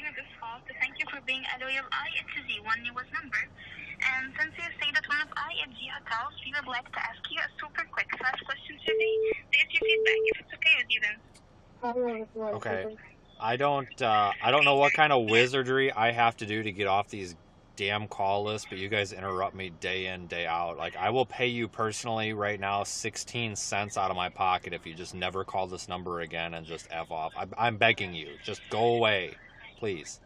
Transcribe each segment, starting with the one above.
this call to thank you for being a loyal IHG One Newest member. And since you stayed at one of IHG hotels, we would like to ask you a super quick fast question survey to get your feedback, if it's okay with you then. Okay. I don't know what kind of wizardry I have to do to get off these damn call lists, but you guys interrupt me day in, day out. Like, I will pay you personally right now 16 cents out of my pocket if you just never call this number again and just F off. I'm begging you. Just go away. Please.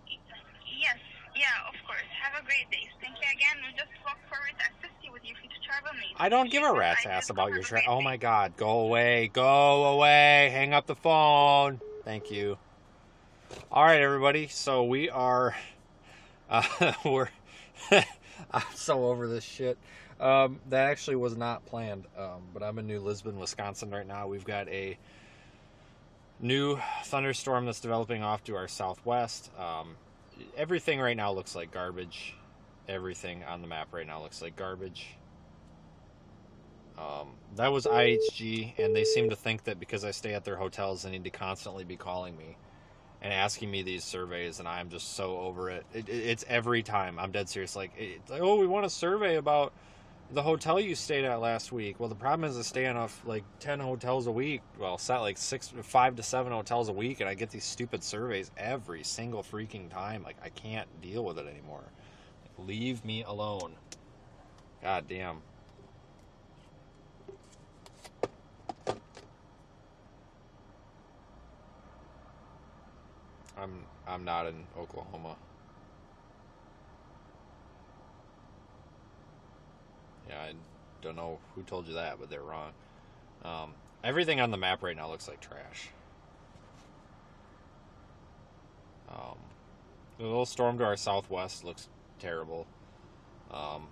Yes, yeah, of course. Have a great day. Thank you again. We just look forward to assist you with your future travel needs. I don't give a Cheers, rat's I ass just about have your a tra- great Oh day. my god. Go away. Go away. Hang up the phone. Thank you. All right, everybody. So we are we're I'm so over this shit. That actually was not planned, but I'm in New Lisbon, Wisconsin right now. We've got a new thunderstorm that's developing off to our southwest. Everything right now looks like garbage. Everything on the map right now looks like garbage. That was IHG, and they seem to think that because I stay at their hotels, they need to constantly be calling me and asking me these surveys, and I'm just so over it. It's every time. I'm dead serious. Like, it's like, oh, we want a survey about the hotel you stayed at last week. Well, the problem is I stay in like 10 hotels a week. Well, set like 5 to 7 hotels a week, and I get these stupid surveys every single freaking time. Like, I can't deal with it anymore. Like, leave me alone. God damn. I'm not in Oklahoma. Yeah, I don't know who told you that, but they're wrong. Everything on the map right now looks like trash. The little storm to our southwest looks terrible. Um,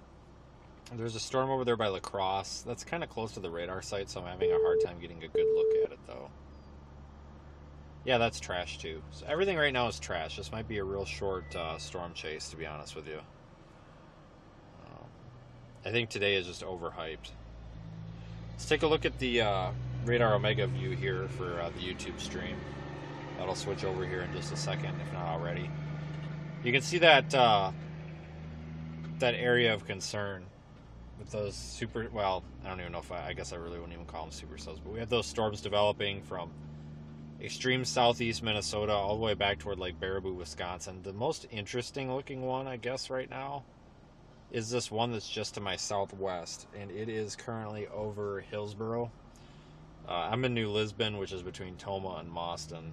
there's a storm over there by La Crosse. That's kind of close to the radar site, so I'm having a hard time getting a good look at it, though. Yeah, that's trash, too. So everything right now is trash. This might be a real short storm chase, to be honest with you. I think today is just overhyped. Let's take a look at the Radar Omega view here for the YouTube stream. That'll switch over here in just a second, if not already. You can see that that area of concern with those super. Well, I don't even know if I guess I really wouldn't even call them supercells, but we have those storms developing from extreme southeast Minnesota all the way back toward Lake Baraboo, Wisconsin. The most interesting looking one, I guess, right now is this one that's just to my southwest, and it is currently over Hillsboro. I'm in New Lisbon, which is between Toma and Mauston,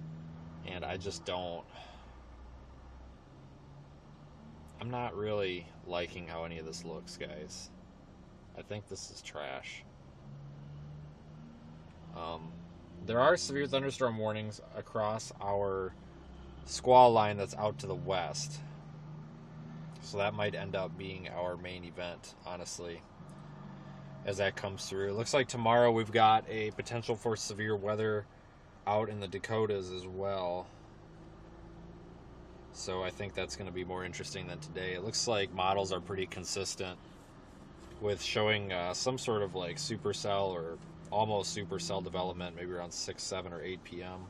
and I just don't. I'm not really liking how any of this looks, guys. I think this is trash. There are severe thunderstorm warnings across our squall line that's out to the west. So that might end up being our main event, honestly, as that comes through. It looks like tomorrow we've got a potential for severe weather out in the Dakotas as well. So I think that's going to be more interesting than today. It looks like models are pretty consistent with showing some sort of like supercell or almost supercell development, maybe around 6, 7, or 8 p.m.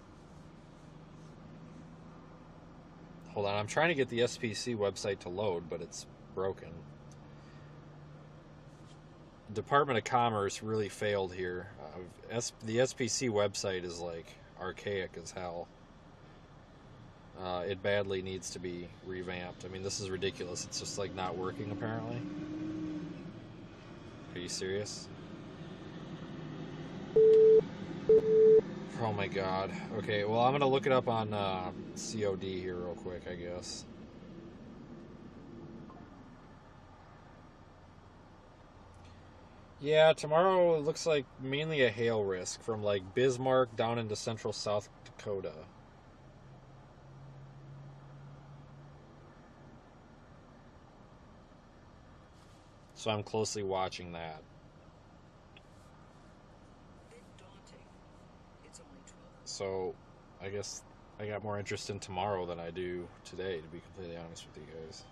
Hold on, I'm trying to get the SPC website to load, but it's broken. Department of Commerce really failed here. The SPC website is like archaic as hell. It badly needs to be revamped. I mean, this is ridiculous. It's just like not working apparently. Are you serious? Oh my god. Okay, well, I'm gonna look it up on COD here real quick, I guess. Yeah, tomorrow it looks like mainly a hail risk from like Bismarck down into central South Dakota. So I'm closely watching that. So I guess I got more interest in tomorrow than I do today, to be completely honest with you guys.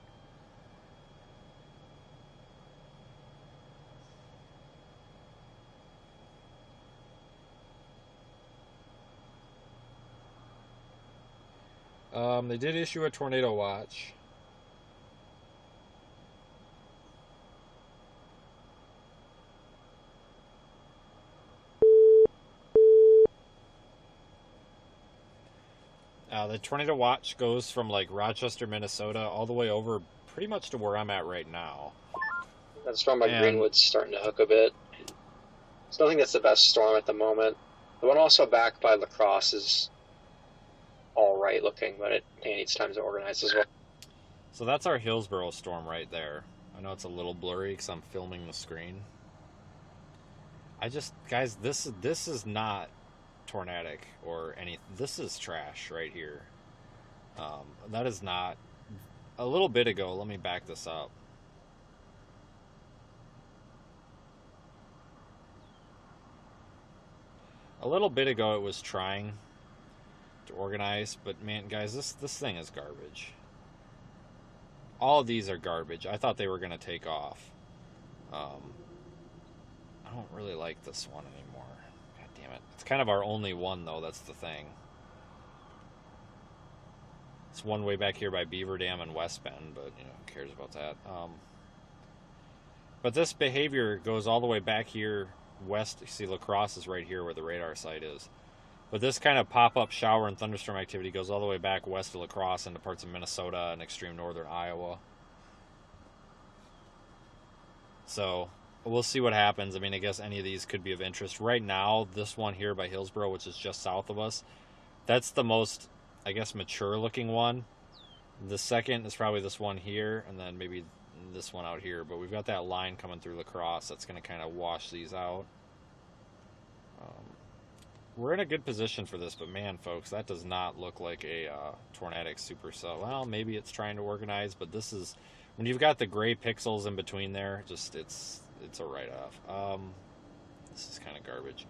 They did issue a tornado watch. The tornado watch goes from like Rochester, Minnesota, all the way over pretty much to where I'm at right now. That storm by Greenwood's starting to hook a bit. So I think that's the best storm at the moment. The one also back by La Crosse is all right looking, but it needs time to organize as well. So that's our Hillsboro storm right there. I know it's a little blurry because I'm filming the screen. Guys, this is not tornadic or any. This is trash right here. That is not. A little bit ago, let me back this up. A little bit ago, it was trying to organize, but man, guys, this thing is garbage. All of these are garbage. I thought they were going to take off. I don't really like this one anymore. God damn it. It's kind of our only one, though. That's the thing. It's one way back here by Beaver Dam and West Bend, but, you know, who cares about that? But this behavior goes all the way back here west. You see La Crosse is right here where the radar site is. But this kind of pop-up shower and thunderstorm activity goes all the way back west of La Crosse into parts of Minnesota and extreme northern Iowa. So we'll see what happens. I mean, I guess any of these could be of interest. Right now, this one here by Hillsboro, which is just south of us, that's the most, I guess, mature-looking one. The second is probably this one here, and then maybe this one out here. But we've got that line coming through La Crosse that's going to kind of wash these out. We're in a good position for this, but man, folks, that does not look like a tornadic supercell. Well, maybe it's trying to organize, but this is, when you've got the gray pixels in between there, just it's a write-off. This is kind of garbage.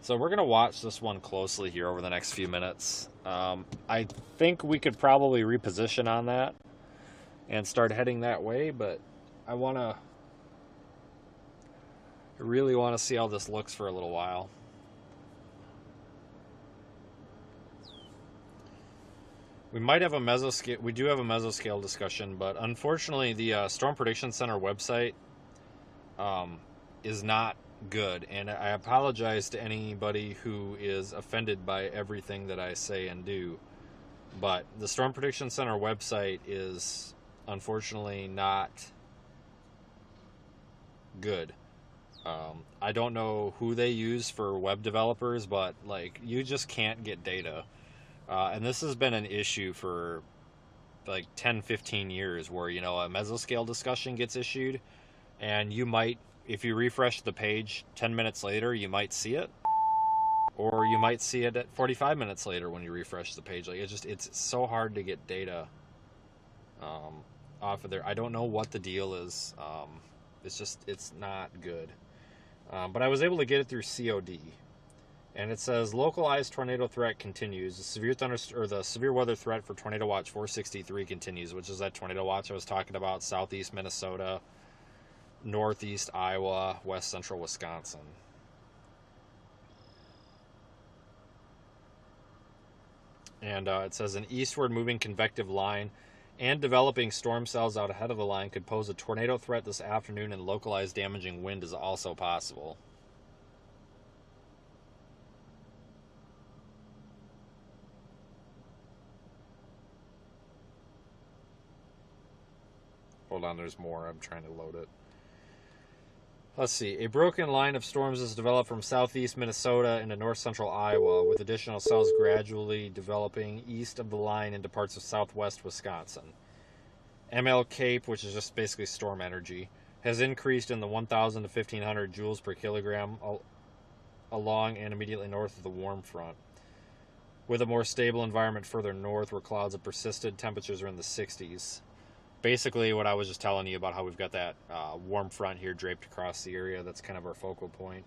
So we're going to watch this one closely here over the next few minutes. I think we could probably reposition on that and start heading that way, but I really want to see how this looks for a little while. We might have a mesoscale. We do have a mesoscale discussion, but unfortunately, the Storm Prediction Center website is not good, and I apologize to anybody who is offended by everything that I say and do. But the Storm Prediction Center website is unfortunately not good. I don't know who they use for web developers, but like, you just can't get data. And this has been an issue for like 10, 15 years where, you know, a mesoscale discussion gets issued and you might, if you refresh the page 10 minutes later, you might see it, or you might see it at 45 minutes later when you refresh the page. Like, it's so hard to get data off of there. I don't know what the deal is. It's not good. But I was able to get it through COD. And it says localized tornado threat continues. The severe weather threat for Tornado Watch 463 continues, which is that tornado watch I was talking about, southeast Minnesota, northeast Iowa, west central Wisconsin. And it says an eastward moving convective line and developing storm cells out ahead of the line could pose a tornado threat this afternoon, and localized damaging wind is also possible. Hold on, there's more. I'm trying to load it. Let's see. A broken line of storms is developed from southeast Minnesota into north central Iowa, with additional cells gradually developing east of the line into parts of southwest Wisconsin. ML Cape, which is just basically storm energy, has increased in the 1,000 to 1,500 joules per kilogram along and immediately north of the warm front, with a more stable environment further north where clouds have persisted. Temperatures are in the 60s. Basically what I was just telling you about how we've got that warm front here draped across the area. That's kind of our focal point.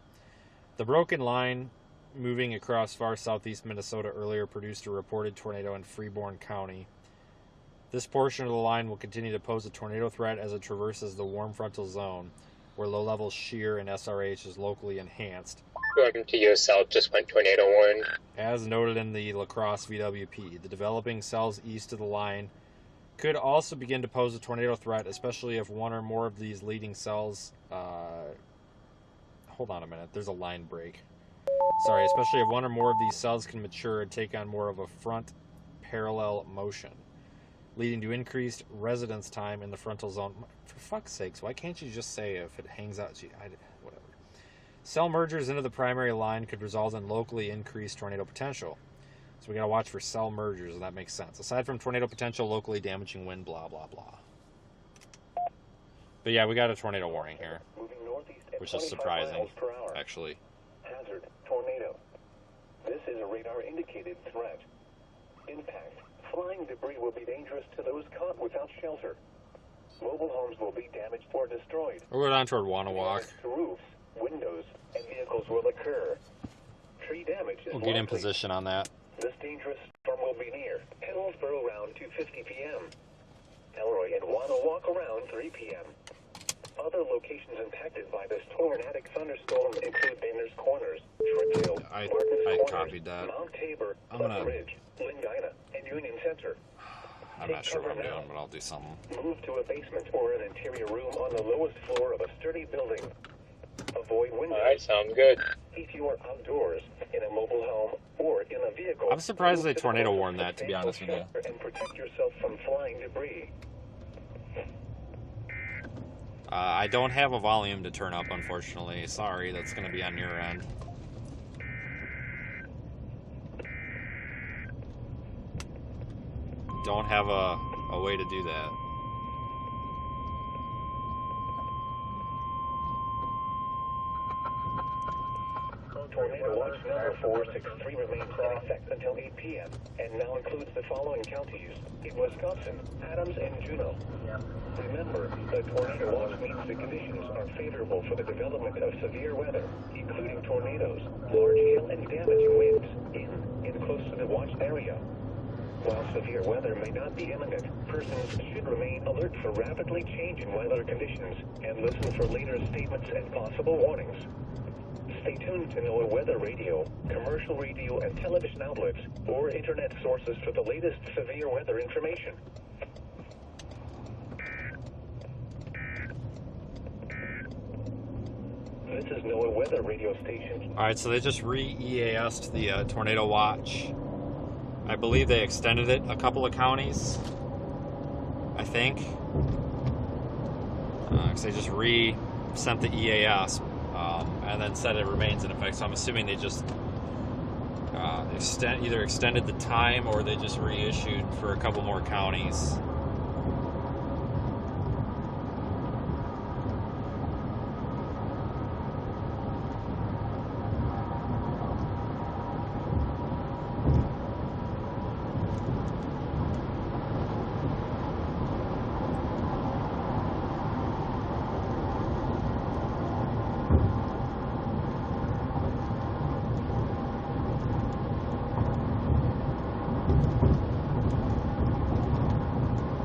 The broken line moving across far southeast Minnesota earlier produced a reported tornado in Freeborn County. This portion of the line will continue to pose a tornado threat as it traverses the warm frontal zone, where low-level shear and SRH is locally enhanced. Going to US South just went tornado warning. As noted in the La Crosse VWP, the developing cells east of the line could also begin to pose a tornado threat, especially if one or more of these leading cells... hold on a minute, there's a line break. Sorry, especially if one or more of these cells can mature and take on more of a front parallel motion, leading to increased residence time in the frontal zone. For fuck's sakes, why can't you just say if it hangs out? Whatever. Cell mergers into the primary line could result in locally increased tornado potential. So we gotta watch for cell mergers, and that makes sense. Aside from tornado potential, locally damaging wind, blah, blah, blah. But yeah, we got a tornado warning here, which is surprising, actually. Hazard, tornado. This is a radar-indicated threat. Impact. Flying debris will be dangerous to those caught without shelter. Mobile homes will be damaged or destroyed. We'll go down toward Wanawalk. To roofs, windows, and vehicles will occur. Tree damage is We'll get in likely. position on that. This dangerous storm will be near Hillsborough around 2:50 p.m. Elroy and Wanawalk around 3 p.m. Other locations impacted by this tornadic thunderstorm include Bayners Corners, Shrimfield, I Martin's Corners, copied that. Mount Tabor, I'm Bluff gonna- Ridge, Lingina, and Union Center. I'm not sure what I'm doing, but I'll do something. Move to a basement or an interior room on the lowest floor of a sturdy building. Avoid windows. Alright, sounds good. If you are outdoors, in a mobile home, or in a vehicle, I'm surprised they move to the tornado most warned that, to be honest with you. shelter and protect yourself from flying debris. I don't have a volume to turn up, unfortunately. Sorry, that's going to be on your end. Don't have a way to do that. Tornado watch number 463 remains in effect until 8 p.m. and now includes the following counties: in Wisconsin, Adams and Juneau. Remember, the tornado watch means the conditions are favorable for the development of severe weather, including tornadoes, large hail, and damaging winds in and close to the watched area. While severe weather may not be imminent, persons should remain alert for rapidly changing weather conditions and listen for later statements and possible warnings. Stay tuned to NOAA Weather Radio, commercial radio and television outlets, or internet sources for the latest severe weather information. This is NOAA Weather Radio Station. Alright, so they just re-EAS'd the tornado watch. I believe they extended it a couple of counties, I think. Because they just re-sent the EAS. And then said it remains in effect. So I'm assuming they just either extended the time or they just reissued for a couple more counties.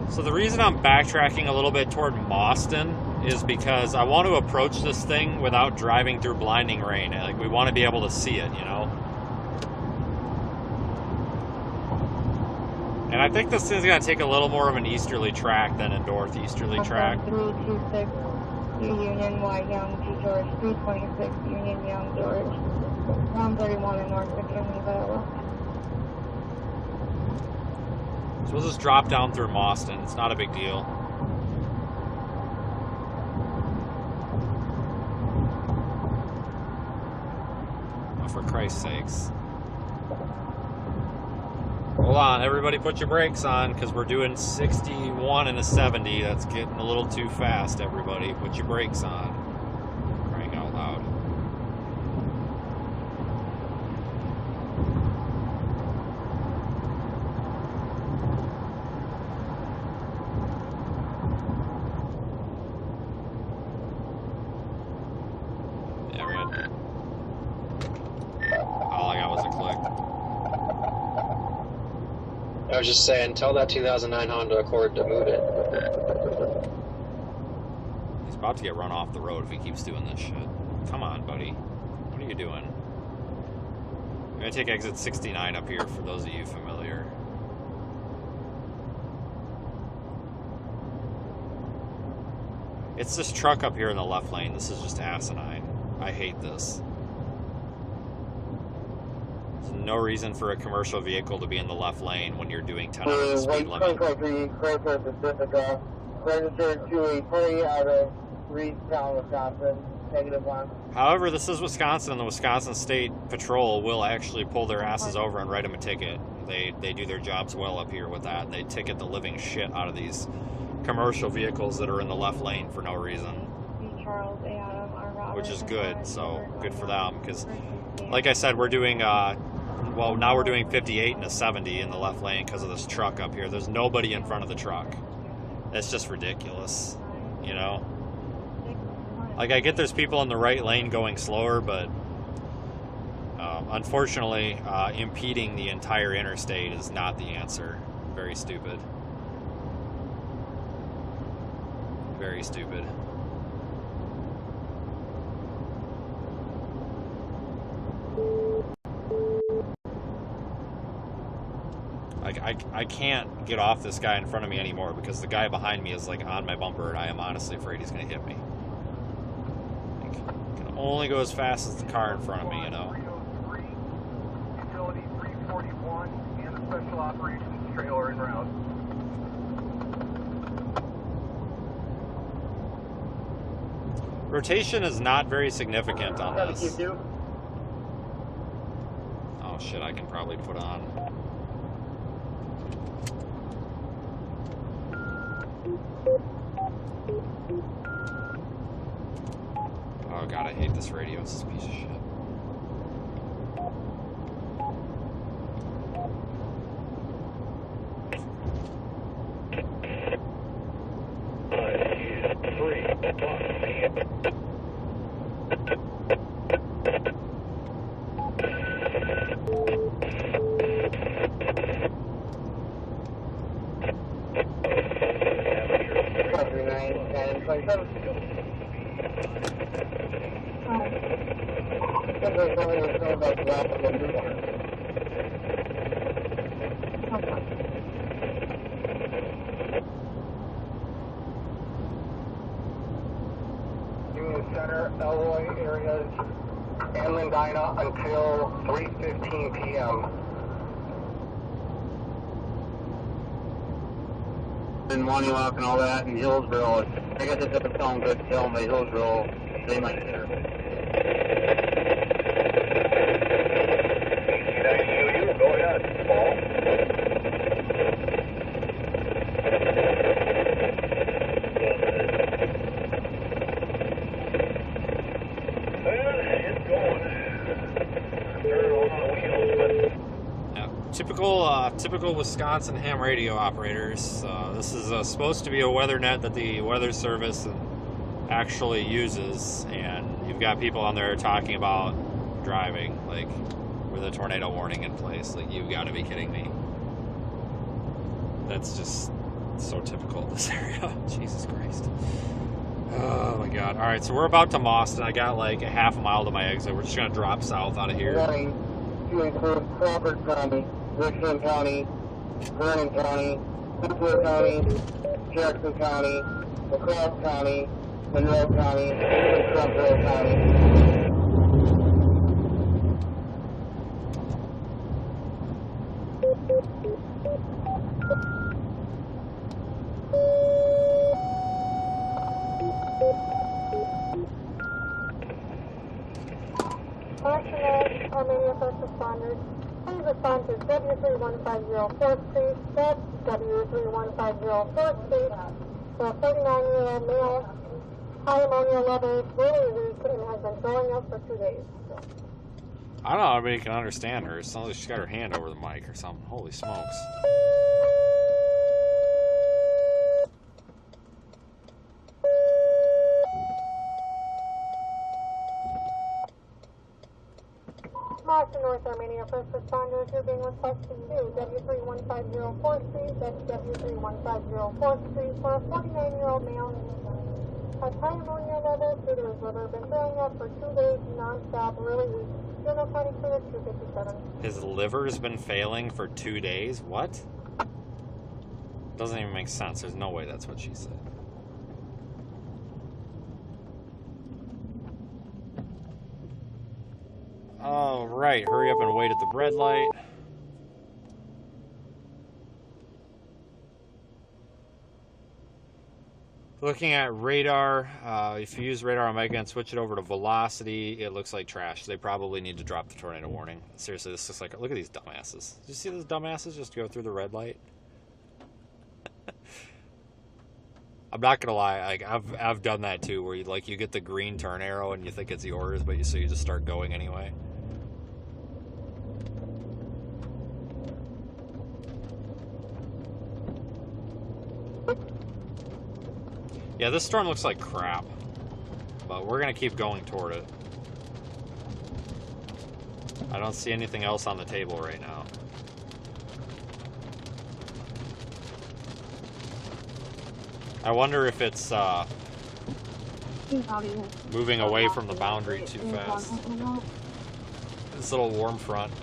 So the reason I'm backtracking a little bit toward Mauston is because I want to approach this thing without driving through blinding rain. Like, we want to be able to see it, you know? And I think this thing's going to take a little more of an easterly track than a northeasterly track. 326 Union Y Young to George, 326 Union Young George, 131 in North McKinley, Iowa. So we'll just drop down through Mauston. It's not a big deal. Oh, for Christ's sakes. Hold on, everybody put your brakes on, because we're doing 61 and a 70. That's getting a little too fast, everybody. Put your brakes on. Crying out loud. Yeah, we're good. All I got was a click. I was just saying, tell that 2009 Honda Accord to move it. He's about to get run off the road if he keeps doing this shit. Come on, buddy. What are you doing? I take exit 69 up here for those of you familiar. It's this truck up here in the left lane. This is just asinine. I hate this. There's no reason for a commercial vehicle to be in the left lane when you're doing 10 under the speed limit. Pacifica, registered to a party out of Reedstown, Wisconsin, -1. However, this is Wisconsin, and the Wisconsin State Patrol will actually pull their asses over and write them a ticket. They do their jobs well up here with that. They ticket the living shit out of these commercial vehicles that are in the left lane for no reason, which is good. So good for them, because like I said, we're doing well, now we're doing 58 and a 70 in the left lane because of this truck up here. There's nobody in front of the truck. That's just ridiculous, you know. Like, I get there's people in the right lane going slower, but unfortunately, impeding the entire interstate is not the answer. Very stupid. Very stupid. I can't get off this guy in front of me anymore because the guy behind me is like on my bumper, and I am honestly afraid he's going to hit me. I can only go as fast as the car in front of me, you know. 303, utility 341, and the special operations trailer en route. Rotation is not very significant on this. Oh shit, I can probably put on. Oh god, I hate this radio. It's this piece of shit. Union Center, Elroy areas, and Lindina until 3:15 p.m. In Montauk and all that, and Hillsborough. I guess it's up in Stone Good to tell them that Hillsborough, they might be there. Go ahead, Paul. It's going. They're on wheels, but Typical Wisconsin ham radio operators. This is supposed to be a weather net that the Weather Service actually uses, and you've got people on there talking about driving, like, with a tornado warning in place. Like, you've got to be kidding me. That's just so typical of this area. Jesus Christ. Oh my god. Alright, so we're about to Mauston. I got like a half a mile to my exit. We're just going to drop south out of here. Running to include Crawford County, Richland County, Vernon County, Hooper County, Jackson County, LaCrosse County, Monroe County, and Trumpeter County. Armenia first responders, please respond to W3150 4th Street, that's W3150 4th Street, for a 49-year-old male, high ammonia levels, really weak, and has been throwing up for 2 days. I don't know how anybody can understand her. It sounds like she's got her hand over the mic or something. Holy smokes. Mauston, North Armenia, first responders, you're being requested to W3150 4th Street, that's W3150 4th Street, for a 49-year-old male, has high ammonia levels due to his liver, been throwing up for 2 days non-stop, really weak, Juneau County clear 257. His liver's been failing for 2 days? What? Doesn't even make sense. There's no way that's what she said. All right, hurry up and wait at the red light. Looking at radar, if you use radar Omega and switch it over to velocity, it looks like trash. They probably need to drop the tornado warning. Seriously, this looks like, look at these dumbasses. Did you see those dumbasses just go through the red light? I'm not gonna lie, like I've done that too, where you get the green turn arrow and you think it's yours, but you just start going anyway. Yeah, this storm looks like crap, but we're gonna keep going toward it. I don't see anything else on the table right now. I wonder if it's moving away from the boundary too fast. This little warm front.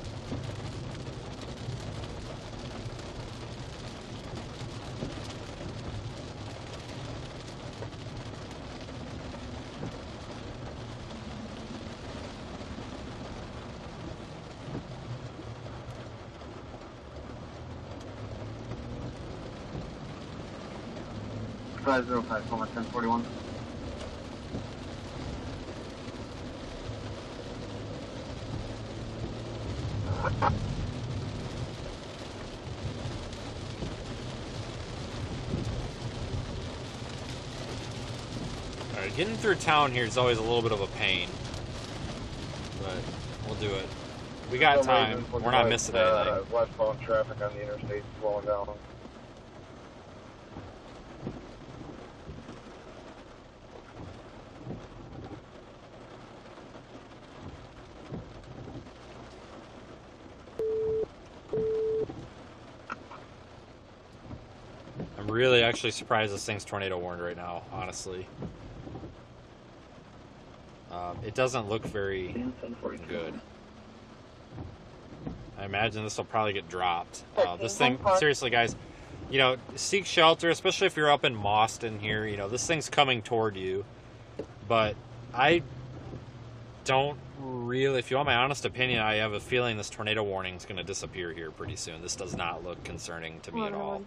Five 1041. Alright, getting through town here is always a little bit of a pain, but we'll do it. We got time. We're not missing anything. Westbound traffic on the interstate slowing down. I'm really actually surprised this thing's tornado warned right now, honestly. It doesn't look very good. I imagine this will probably get dropped. This thing, seriously guys, you know, seek shelter, especially if you're up in Mauston here. You know, this thing's coming toward you. But I don't really, if you want my honest opinion, I have a feeling this tornado warning is going to disappear here pretty soon. This does not look concerning to me at all.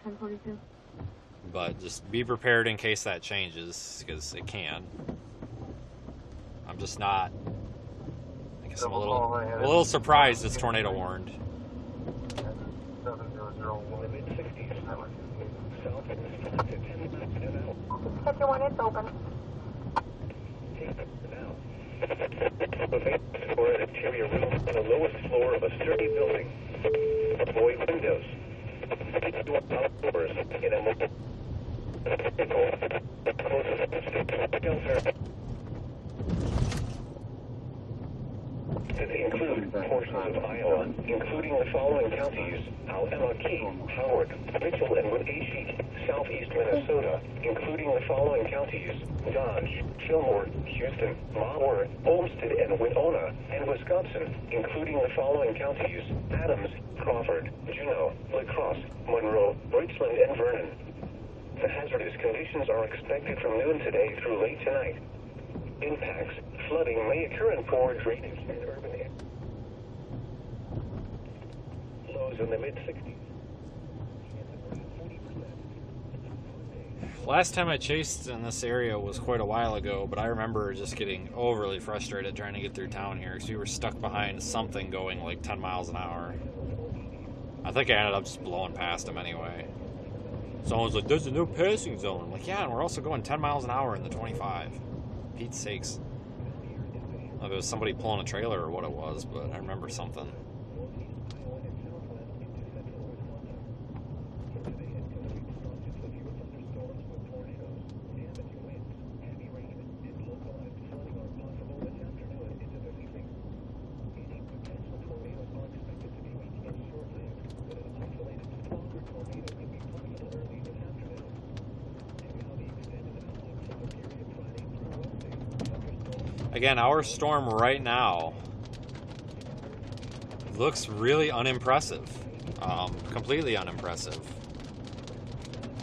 But just be prepared in case that changes, because it can. I'm just not, I guess I'm a little surprised it's tornado warned. 51, it's open. Or an interior room on the lowest floor of a sturdy building. Avoid windows. Outdoors in a mobile vehicle. That include portions of Iowa, including the following counties: Alabama, Howard, Mitchell, and Wenatchee, southeast Minnesota, including the following counties: Dodge, Fillmore, Houston, Mahwah, Olmsted, and Winona, and Wisconsin, including the following counties: Adams, Crawford, Juneau, La Crosse, Monroe, Richland, and Vernon. The hazardous conditions are expected from noon today through late tonight. Impacts: flooding may occur in poor drainage and urban areas. Lows in the mid-60s. Last time I chased in this area was quite a while ago, but I remember just getting overly frustrated trying to get through town here because we were stuck behind something going like 10 miles an hour. I think I ended up just blowing past him anyway. Someone's like, there's a no passing zone. I'm like, yeah, and we're also going 10 miles an hour in the 25. Pete's sakes. I don't know if it was somebody pulling a trailer or what it was, but I remember something. Again, our storm right now looks really unimpressive. Completely unimpressive.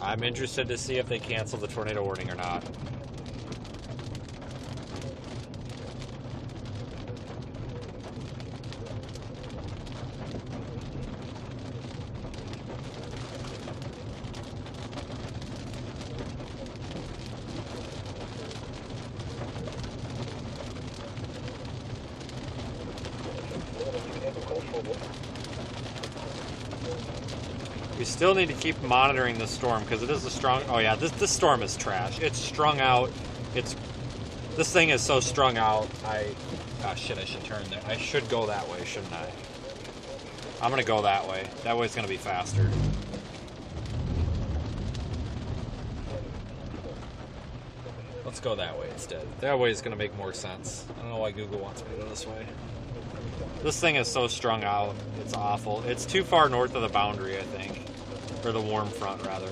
I'm interested to see if they cancel the tornado warning or not. We still need to keep monitoring the storm because it is a strong. Oh yeah, this storm is trash. It's strung out. This thing is so strung out. Shit, I should turn there. I should go that way, shouldn't I? I'm gonna go that way. That way it's gonna be faster. Let's go that way instead. That way is gonna make more sense. I don't know why Google wants me to go this way. This thing is so strung out. It's awful. It's too far north of the boundary, I think. Or the warm front, rather.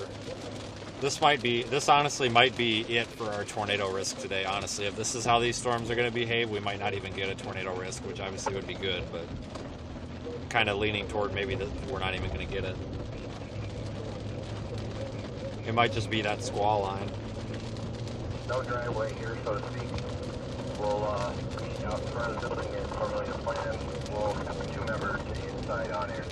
This honestly might be it for our tornado risk today, honestly. If this is how these storms are going to behave, we might not even get a tornado risk, which obviously would be good, but kind of leaning toward maybe that we're not even going to get it. It might just be that squall line. No driveway here, so to speak. We'll be out in front of the building and formulate a plan. We'll have 2 members inside on here.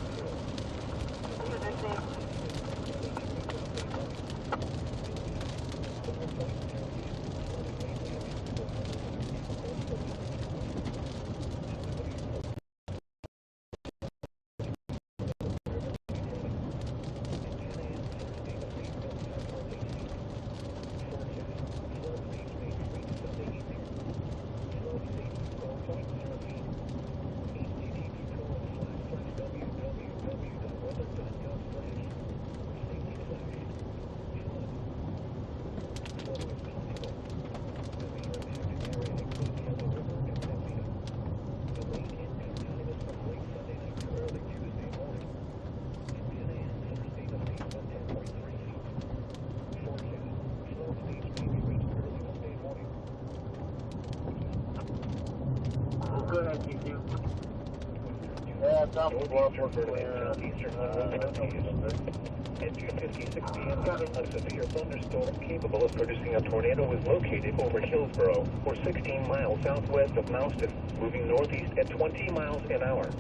At 2:56 p.m., a severe thunderstorm capable of producing a tornado is located over Hillsboro, or 16 miles southwest of Mouston, moving northeast at 20 miles an hour.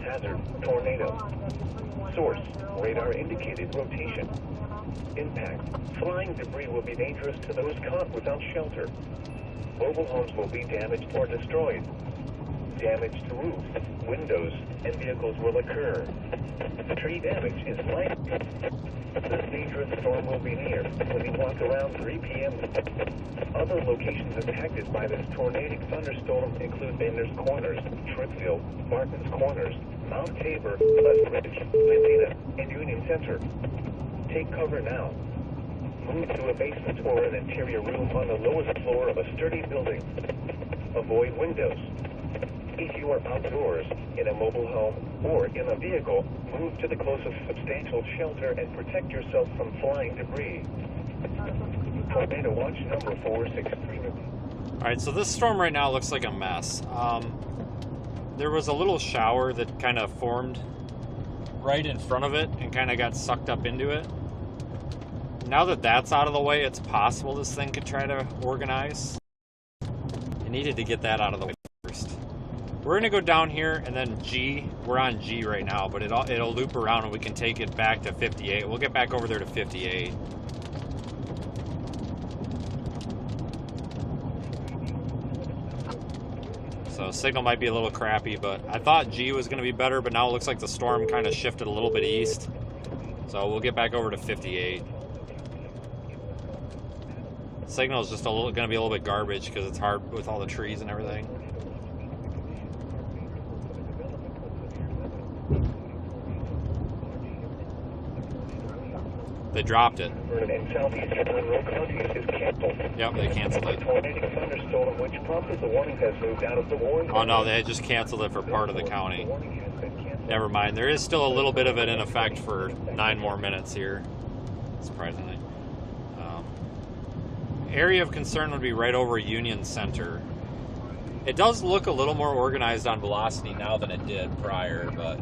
Hazard, tornado. Source, radar indicated rotation. Impact, flying debris will be dangerous to those caught without shelter. Mobile homes will be damaged or destroyed. Damage to roofs, windows, and vehicles will occur. Tree damage is likely. This dangerous storm will be near when you walk around 3 p.m. Other locations impacted by this tornadic thunderstorm include Bender's Corners, Trippville, Martin's Corners, Mount Tabor, Westridge, Medina, and Union Center. Take cover now. Move to a basement or an interior room on the lowest floor of a sturdy building. Avoid windows. If you are outdoors, in a mobile home, or in a vehicle, move to the closest substantial shelter and protect yourself from flying debris. Tornado watch number 463. Alright, so this storm right now looks like a mess. There was a little shower that kind of formed right in front of it and kind of got sucked up into it. Now that that's out of the way, it's possible this thing could try to organize. I needed to get that out of the way first. We're going to go down here and then G. We're on G right now, but it'll loop around and we can take it back to 58. We'll get back over there to 58. So signal might be a little crappy, but I thought G was going to be better, but now it looks like the storm kind of shifted a little bit east. So we'll get back over to 58. Signal is just going to be a little bit garbage because it's hard with all the trees and everything. They dropped it. In southeastern Monroe counties is canceled. Yep, they canceled it. A tornadic thunderstorm which prompted the warning has moved out of the Warren County. Oh no, they just canceled it for part of the county. Never mind. There is still a little bit of it in effect for 9 more minutes here, surprisingly. Area of concern would be right over Union Center. It does look a little more organized on velocity now than it did prior, but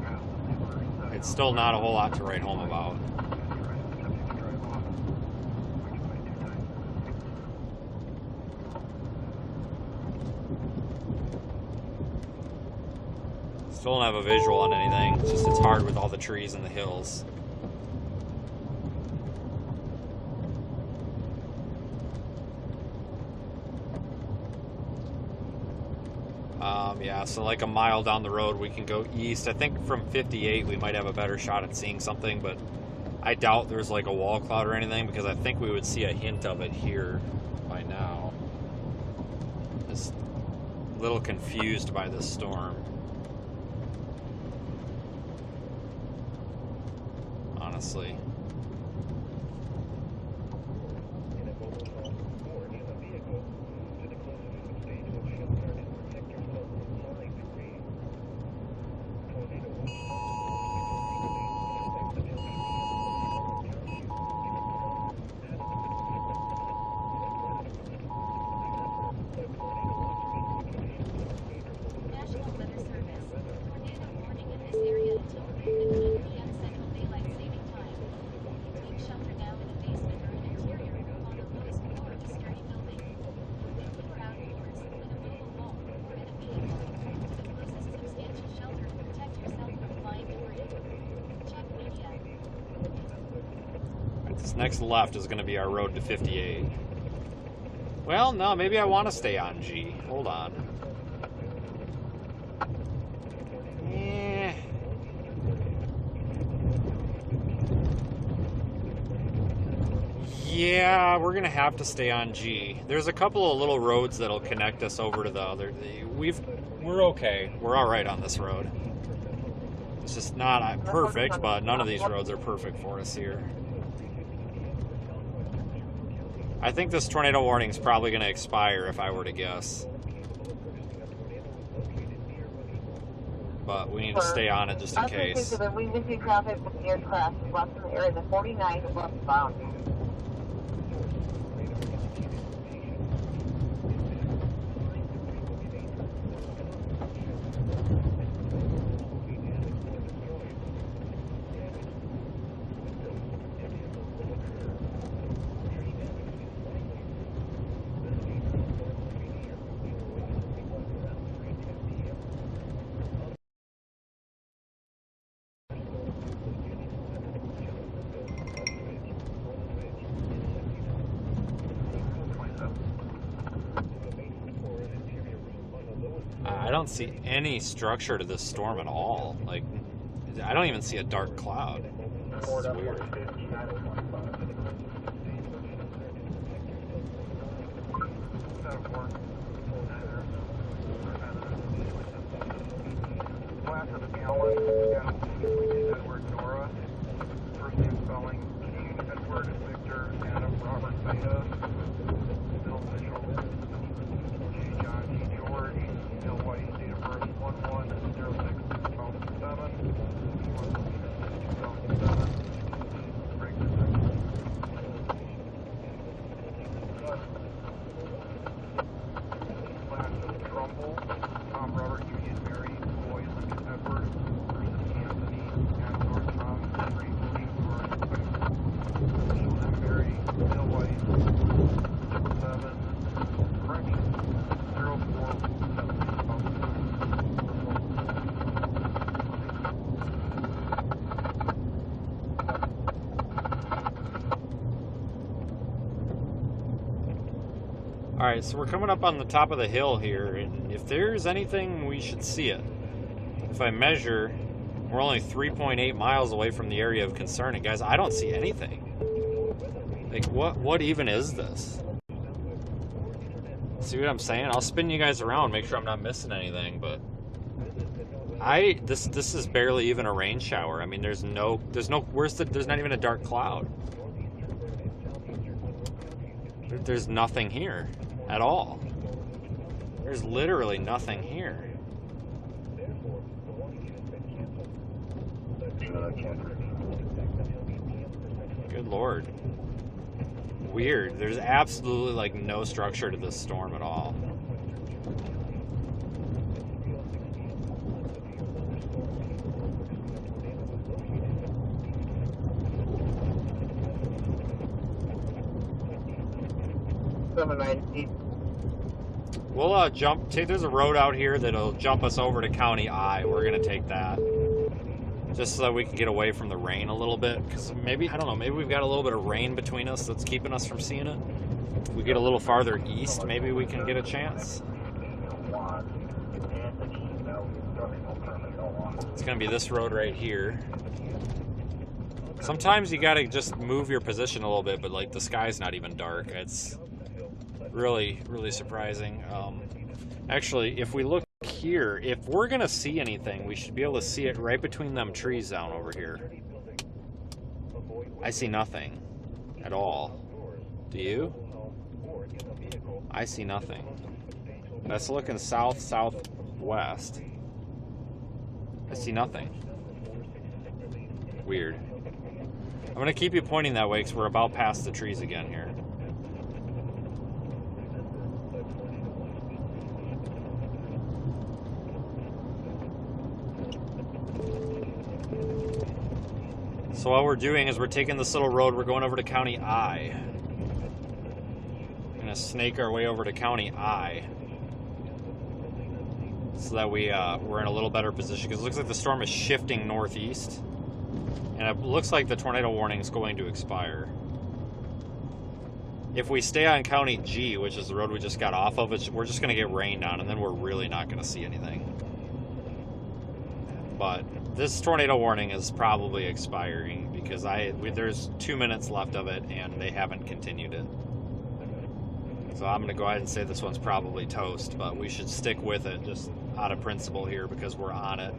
it's still not a whole lot to write home about. Still don't have a visual on anything. It's just it's hard with all the trees and the hills. Yeah, so like a mile down the road we can go east. I think from 58 we might have a better shot at seeing something, but I doubt there's like a wall cloud or anything because I think we would see a hint of it here by now. Just a little confused by this storm. Honestly. Next left is going to be our road to 58. Well, no, maybe I want to stay on G. Hold on. Yeah, we're going to have to stay on G. There's a couple of little roads that'll connect us over to the other. We're okay. We're all right on this road. It's just not perfect, but none of these roads are perfect for us here. I think this tornado warning is probably going to expire if I were to guess. But we need to stay on it just in case. We missing traffic with near crash left in the area, the 49 westbound. I don't see any structure to this storm at all. Like, I don't even see a dark cloud. This is weird. Alright, so we're coming up on the top of the hill here, and if there's anything, we should see it. If I measure, we're only 3.8 miles away from the area of concern, and guys, I don't see anything. Like, what even is this? See what I'm saying? I'll spin you guys around, make sure I'm not missing anything, but this is barely even a rain shower. I mean, there's not even a dark cloud. There's nothing here at all. There's literally nothing here. Good Lord. Weird. There's absolutely like no structure to this storm at all. 790. We'll there's a road out here that'll jump us over to County I. We're gonna take that. Just so that we can get away from the rain a little bit. Because maybe, I don't know, maybe we've got a little bit of rain between us that's keeping us from seeing it. If we get a little farther east, maybe we can get a chance. It's gonna be this road right here. Sometimes you gotta just move your position a little bit, but like the sky's not even dark. It's really, really surprising. Actually, if we look here, if we're gonna see anything, we should be able to see it right between them trees down over here. I see nothing at all. Do you? I see nothing. That's looking south, southwest. I see nothing. Weird. I'm gonna keep you pointing that way because we're about past the trees again here. So what we're doing is we're taking this little road, we're going over to County I. We're gonna snake our way over to County I. So that we're in a little better position, because it looks like the storm is shifting northeast. And it looks like the tornado warning is going to expire. If we stay on County G, which is the road we just got off of, we're just gonna get rained on, and then we're really not gonna see anything. But this tornado warning is probably expiring because there's 2 minutes left of it and they haven't continued it. So I'm going to go ahead and say this one's probably toast, but we should stick with it just out of principle here because we're on it.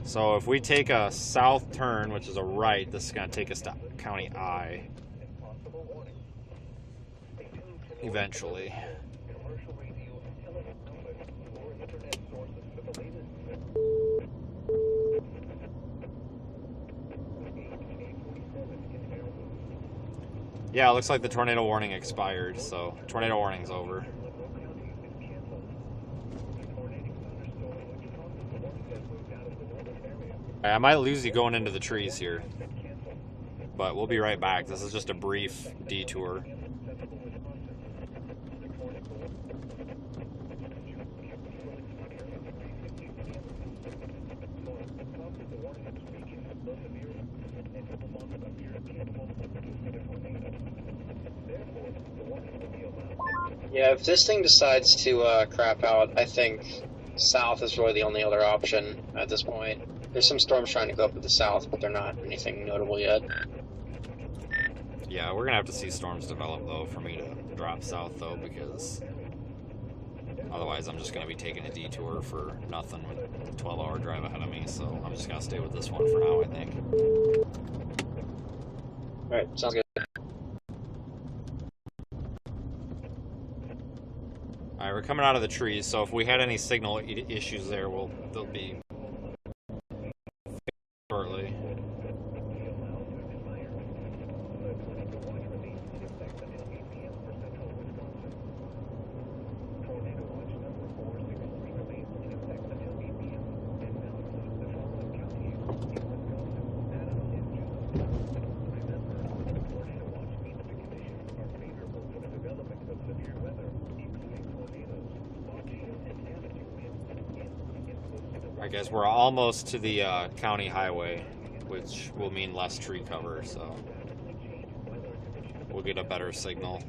So if we take a south turn, which is a right, this is going to take us to County I eventually. Yeah, it looks like the tornado warning expired, so tornado warning's over. I might lose you going into the trees here, but we'll be right back. This is just a brief detour. Yeah, if this thing decides to crap out, I think south is really the only other option at this point. There's some storms trying to go up to the south, but they're not anything notable yet. Yeah, we're gonna have to see storms develop though for me to drop south though, because otherwise I'm just gonna be taking a detour for nothing with a 12-hour drive ahead of me. So I'm just gonna stay with this one for now, I think. All right, sounds good. Alright, we're coming out of the trees, so if we had any signal issues there, they'll be shortly. I guess we're almost to the county highway, which will mean less tree cover, so we'll get a better signal.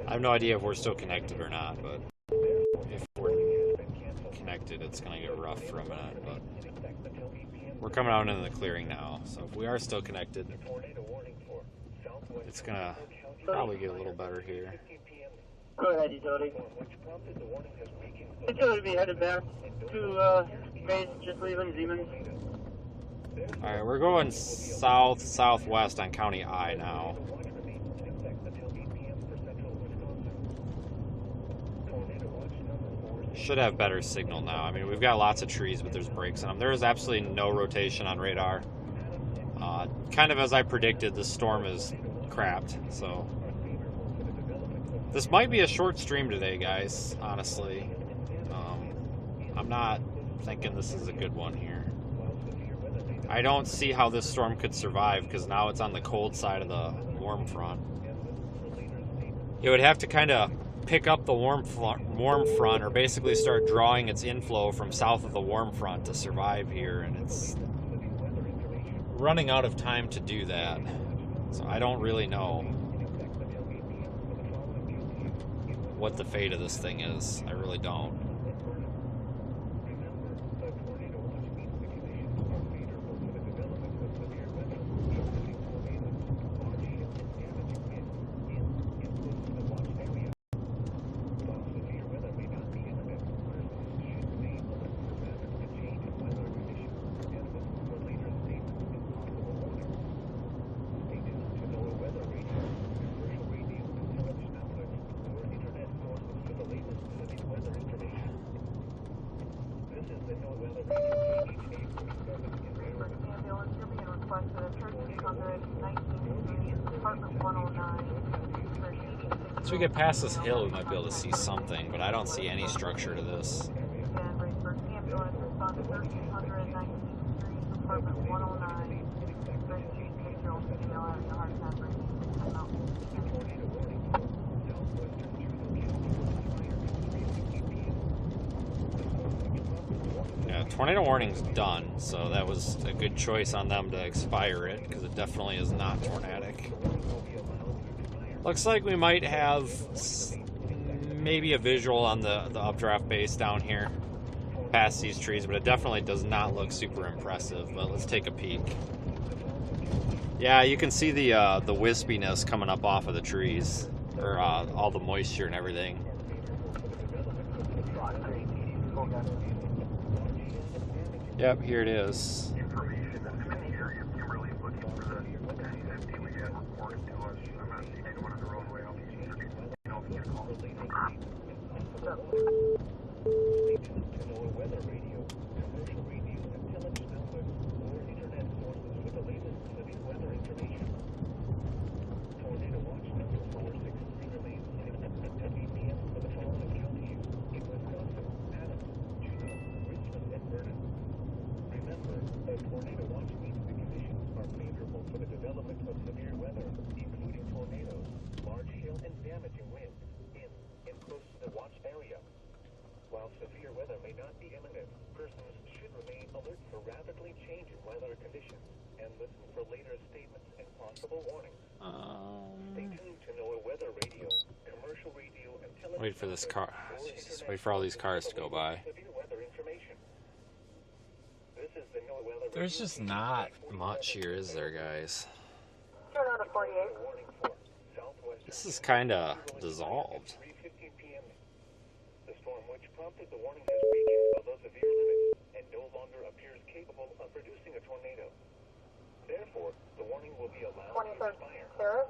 I have no idea if we're still connected or not, but if we're connected, it's going to get rough for a minute. But we're coming out into the clearing now, so if we are still connected, it's going to probably get a little better here. Go ahead, utility. Utility be headed back to base, just leaving Siemens. Alright, we're going south-southwest on County I now. Should have better signal now. I mean, we've got lots of trees, but there's breaks in them. There is absolutely no rotation on radar. Kind of as I predicted, the storm is crapped, so... This might be a short stream today, guys, honestly. I'm not thinking this is a good one here. I don't see how this storm could survive, because now it's on the cold side of the warm front. It would have to kind of pick up the warm front, or basically start drawing its inflow from south of the warm front to survive here, and it's running out of time to do that. So I don't really know what the fate of this thing is. I really don't. Once we get past this hill, we might be able to see something, but I don't see any structure to this. Yeah, tornado warning's done, so that was a good choice on them to expire it, because it definitely is not tornadic. Looks like we might have maybe a visual on the updraft base down here past these trees, but it definitely does not look super impressive. But let's take a peek. Yeah, you can see the wispiness coming up off of the trees, or all the moisture and everything. Yep, here it is. While severe weather may not be imminent, persons should remain alert for rapidly changing weather conditions and listen for later statements and possible warnings. Stay tuned to NOAA Weather Radio, commercial radio, and television. Wait for this car. Jesus, wait for all these cars to go by. There's just not much here, is there, guys? This is kind of dissolved. The storm, which prompted the warning, has weakened below severe limits and no longer appears capable of producing a tornado. Therefore, the warning will be allowed to expire.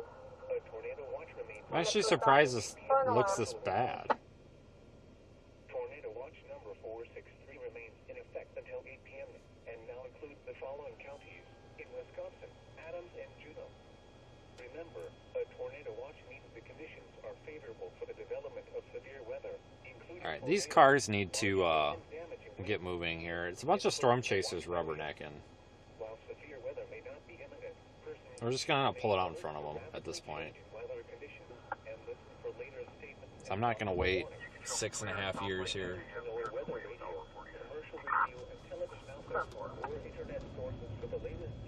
A tornado watch remains. I'm actually surprised this looks this bad. Tornado watch number 463 remains in effect until 8 p.m. and now includes the following counties in Wisconsin: Adams and Juneau. Remember, a tornado watch means the conditions are favorable for the development of severe weather. Alright, these cars need to get moving here. It's a bunch of storm chasers rubbernecking. We're just going to pull it out in front of them at this point. So I'm not going to wait 6.5 years here.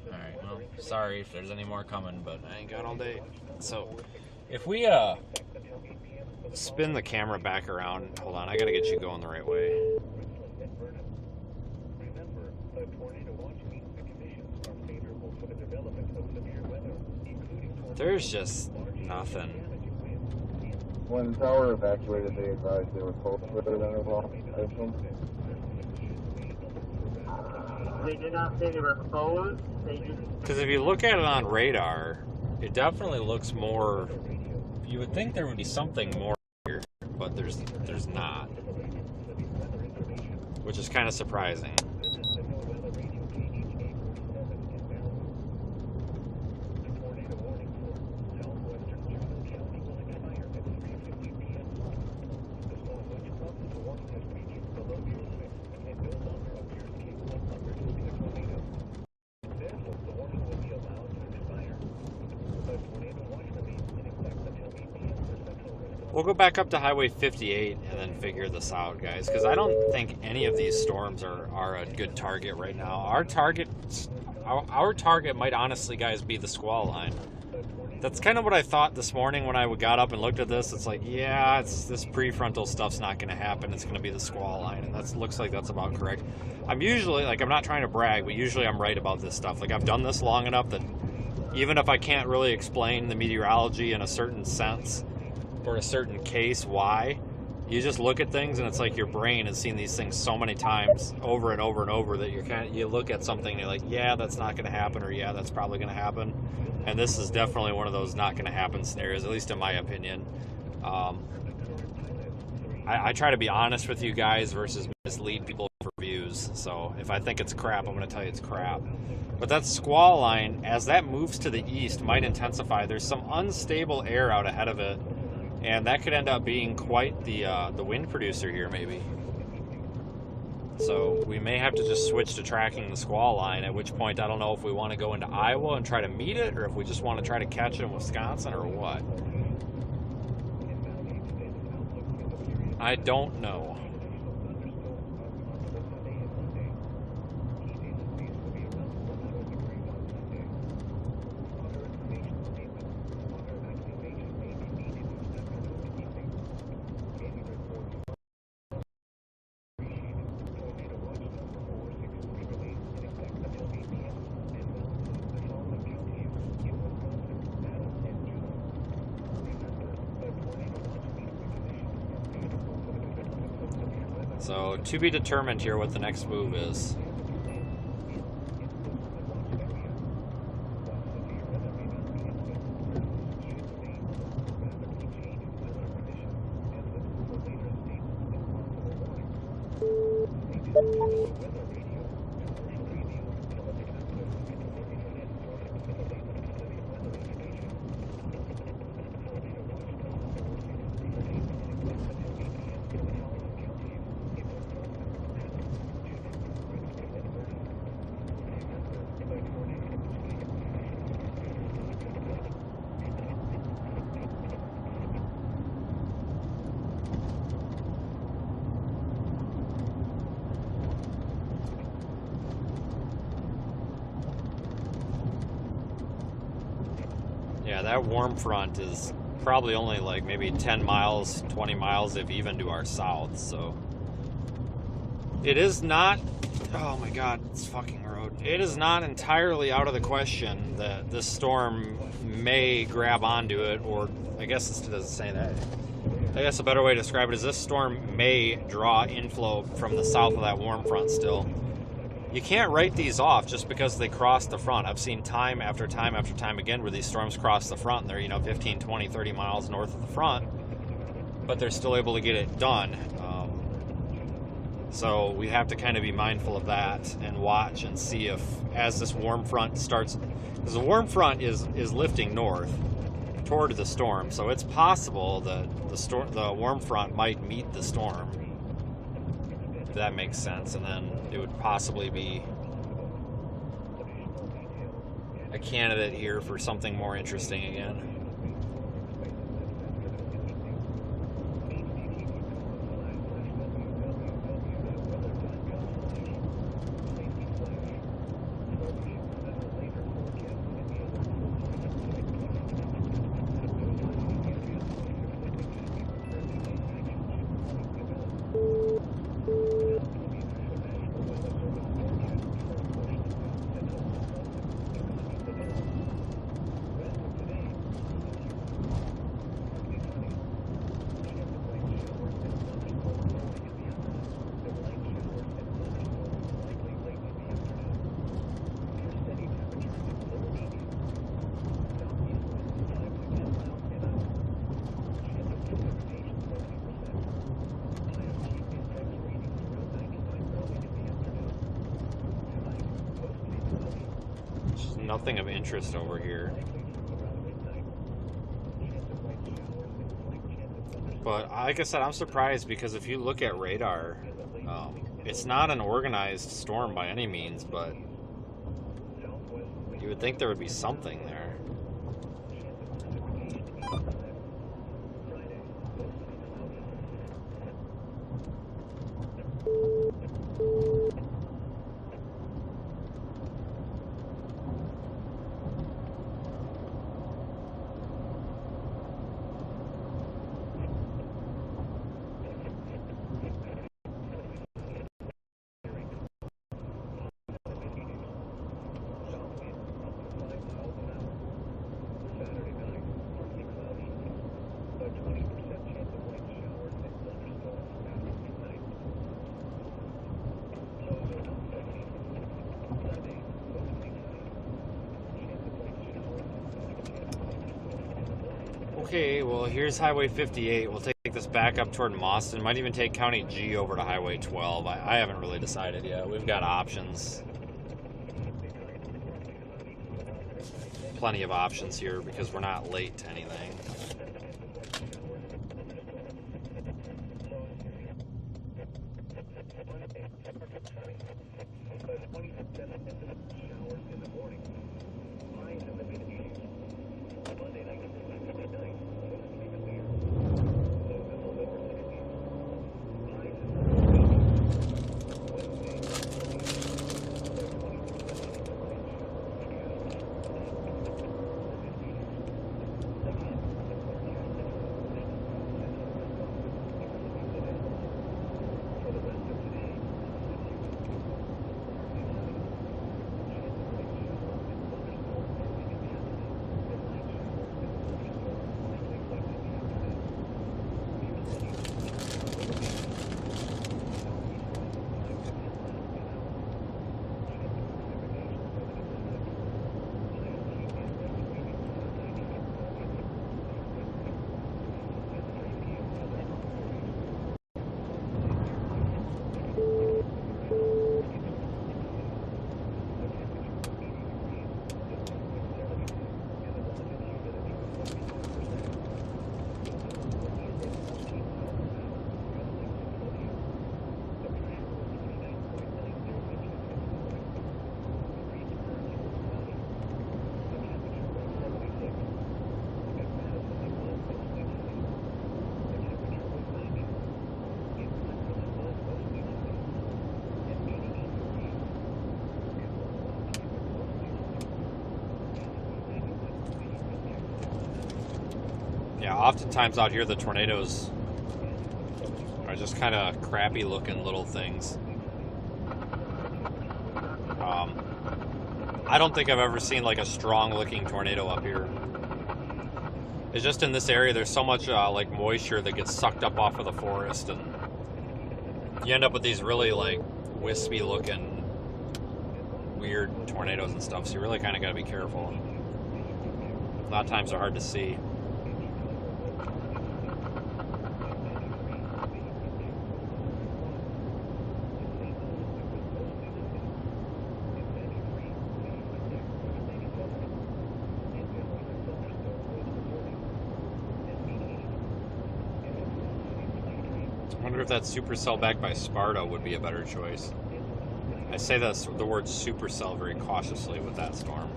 Alright, well, sorry if there's any more coming, but I ain't got all day. So, if we spin the camera back around. Hold on, I gotta get you going the right way. Remember, a tornado watch means the conditions are favorable for the development of severe weather, including There's just nothing. When the tower evacuated, they advised they were close with it as well, I assume. They did not say they were closed. They just. Because if you look at it on radar, it definitely looks more. You would think there would be something more here, but there's not, which is kind of surprising. We'll go back up to Highway 58 and then figure this out, guys, because I don't think any of these storms are a good target right now. Our target might honestly, guys, be the squall line. That's kind of what I thought this morning when I got up and looked at this. It's like, yeah, this prefrontal stuff's not going to happen. It's going to be the squall line, and that looks like that's about correct. I'm usually, like, I'm not trying to brag, but usually I'm right about this stuff. Like, I've done this long enough that even if I can't really explain the meteorology in a certain sense, or a certain case, why, you just look at things and it's like your brain has seen these things so many times over and over and over that you look at something and you're like, yeah, that's not going to happen, or yeah, that's probably going to happen. And this is definitely one of those not going to happen scenarios, at least in my opinion. I try to be honest with you guys versus mislead people for views. So if I think it's crap, I'm going to tell you it's crap. But that squall line, as that moves to the east, might intensify. There's some unstable air out ahead of it, and that could end up being quite the wind producer here, maybe. So we may have to just switch to tracking the squall line, at which point I don't know if we want to go into Iowa and try to meet it, or if we just want to try to catch it in Wisconsin, or what. I don't know. So, to be determined here what the next move is. Yeah, that warm front is probably only like maybe 10 miles, 20 miles, if even, to our south. So it is not, oh my god, it's fucking road. It is not entirely out of the question that this storm may grab onto it, or I guess it doesn't say that. I guess a better way to describe it is this storm may draw inflow from the south of that warm front still. You can't write these off just because they cross the front. I've seen time after time after time again where these storms cross the front and they're, 15, 20, 30 miles north of the front, but they're still able to get it done. So we have to kind of be mindful of that and watch and see if, as this warm front starts, because the warm front is lifting north toward the storm, so it's possible that the warm front might meet the storm, if that makes sense, and then it would possibly be a candidate here for something more interesting again. nothing of interest over here. But like I said, I'm surprised because if you look at radar, it's not an organized storm by any means, but you would think there would be something there. Okay, well, here's Highway 58. We'll take this back up toward Mauston. Might even take County G over to Highway 12. I haven't really decided yet. We've got options. Plenty of options here because we're not late to anything. Yeah, oftentimes out here the tornadoes are just kind of crappy looking little things. I don't think I've ever seen like a strong looking tornado up here. It's just in this area there's so much like moisture that gets sucked up off of the forest, and you end up with these really like wispy looking weird tornadoes and stuff, so you really kind of got to be careful. A lot of times they're hard to see. I wonder if that supercell backed by Sparta would be a better choice. I say the word supercell very cautiously with that storm.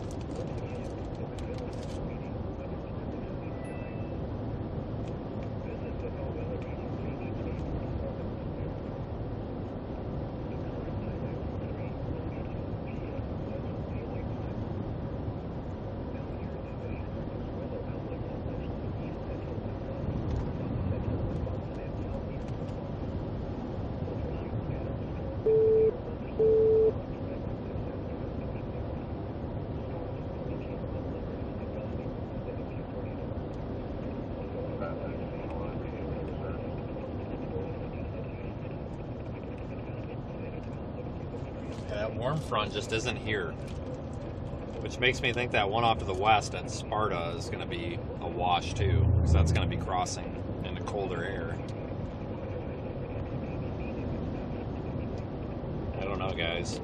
That warm front just isn't here, which makes me think that one off to the west at Sparta is going to be a wash too, because that's going to be crossing into colder air. I don't know, guys.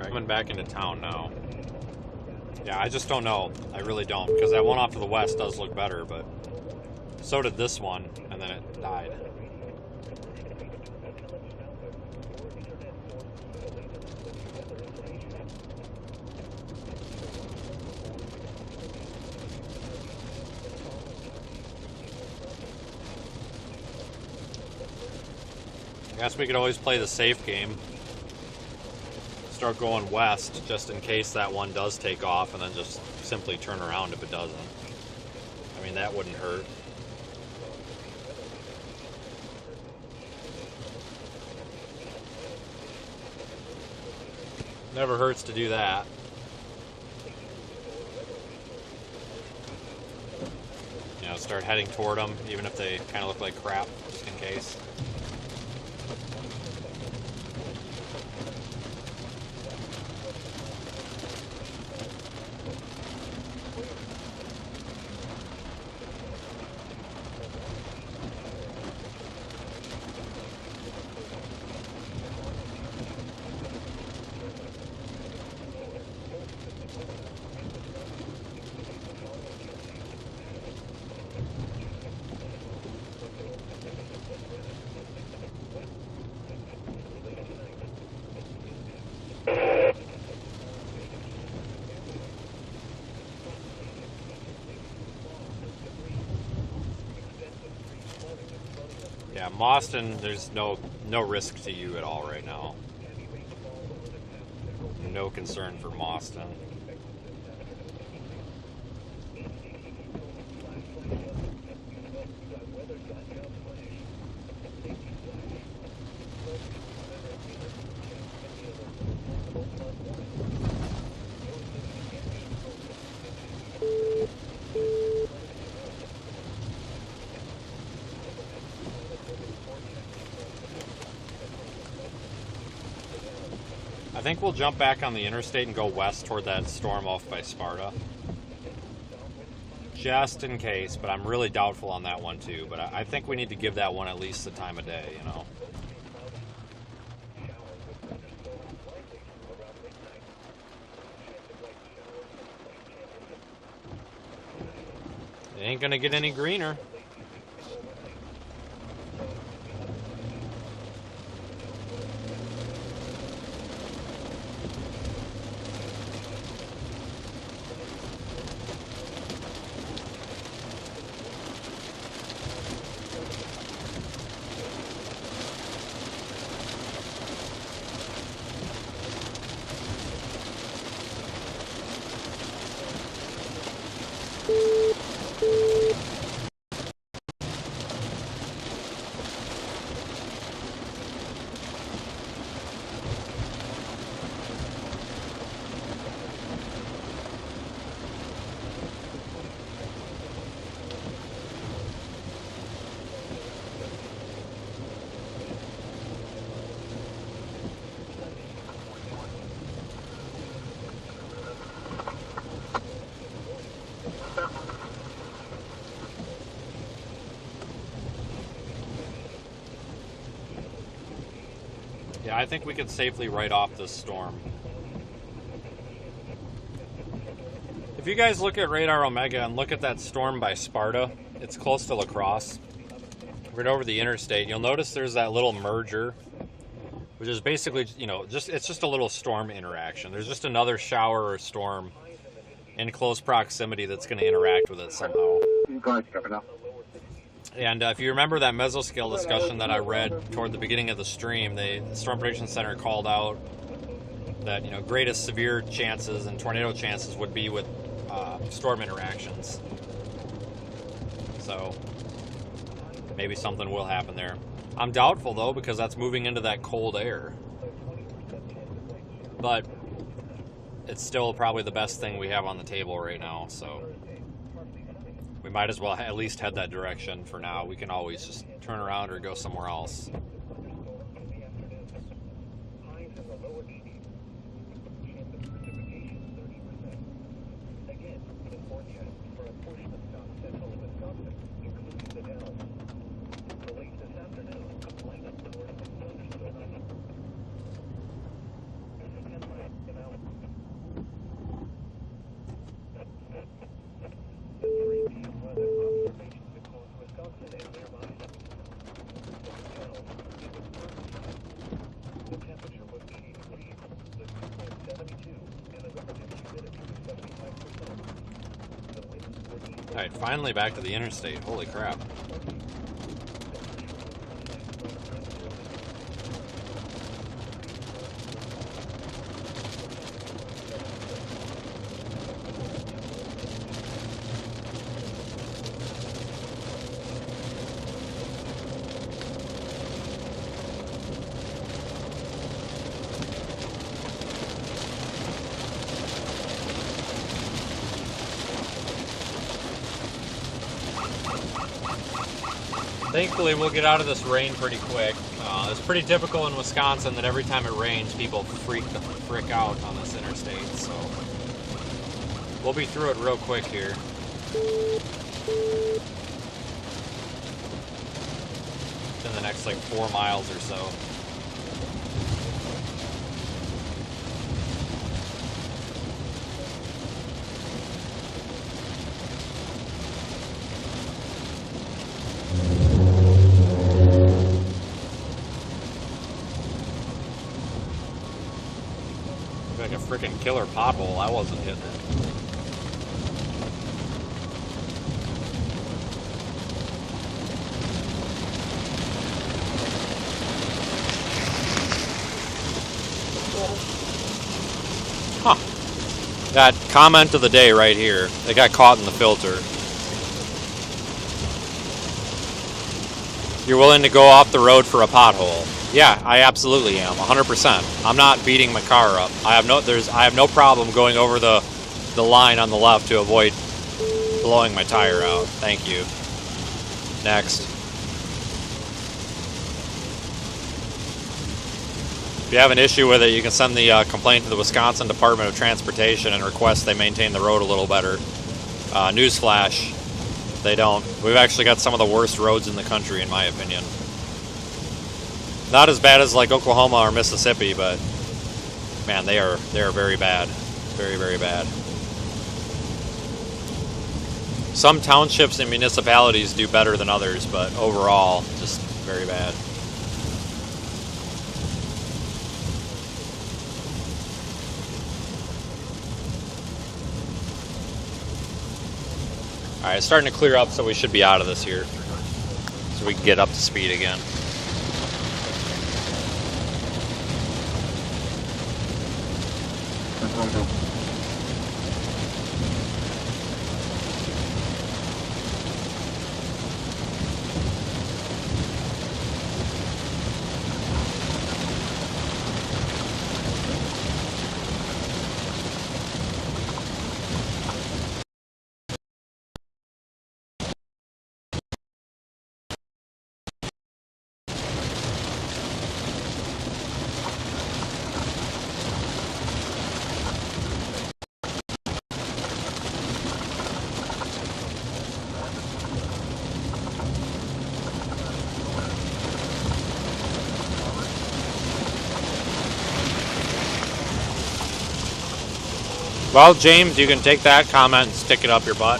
coming back into town now. Yeah, I just don't know. I really don't, because that one off to the west does look better, but so did this one, and then it died. I guess we could always play the safe game. Start going west just in case that one does take off, and then just simply turn around if it doesn't. I mean, that wouldn't hurt. Never hurts to do that. You know, start heading toward them, even if they kind of look like crap, just in case. Yeah, Mauston, there's no risk to you at all right now. No concern for Mauston. I think we'll jump back on the interstate and go west toward that storm off by Sparta. Just in case, but I'm really doubtful on that one too. But I think we need to give that one at least the time of day, you know. It ain't gonna get any greener. Yeah, I think we could safely write off this storm. If you guys look at Radar Omega and look at that storm by Sparta, it's close to La Crosse. Right over the interstate, you'll notice there's that little merger, which is basically, you know, it's just a little storm interaction. There's just another shower or storm in close proximity that's going to interact with it somehow. And if you remember that mesoscale discussion that I read toward the beginning of the stream, the Storm Prediction Center called out that, you know, greatest severe chances and tornado chances would be with storm interactions. So maybe something will happen there. I'm doubtful though, because that's moving into that cold air. But it's still probably the best thing we have on the table right now, so we might as well at least head that direction for now. We can always just turn around or go somewhere else. Alright, finally back to the interstate. Holy crap. Thankfully, we'll get out of this rain pretty quick. It's pretty typical in Wisconsin that every time it rains, people freak the frick out on this interstate. So we'll be through it real quick here. In the next like 4 miles or so. Like a freaking killer pothole. I wasn't hitting it. Huh. That comment of the day right here. They got caught in the filter. You're willing to go off the road for a pothole? Yeah, I absolutely am, 100%. I'm not beating my car up. I have no problem going over the line on the left to avoid blowing my tire out. Thank you. Next. If you have an issue with it, you can send the complaint to the Wisconsin Department of Transportation and request they maintain the road a little better. Newsflash, they don't. We've actually got some of the worst roads in the country, in my opinion. Not as bad as like Oklahoma or Mississippi, but man, they are very bad. Very, very bad. Some townships and municipalities do better than others, but overall, just very bad. Alright, it's starting to clear up, so we should be out of this here. So we can get up to speed again. Well, James, you can take that comment and stick it up your butt.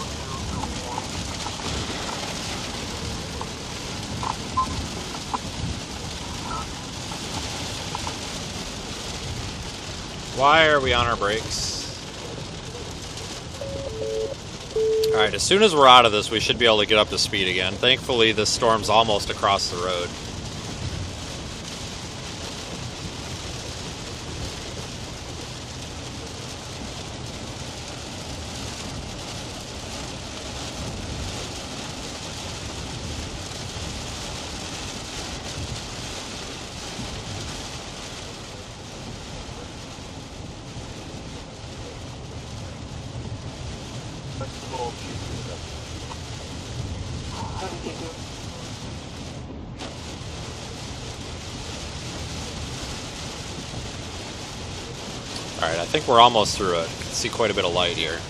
Why are we on our brakes? Alright, as soon as we're out of this, we should be able to get up to speed again. Thankfully, this storm's almost across the road. Alright, I think we're almost through it. You can see quite a bit of light here.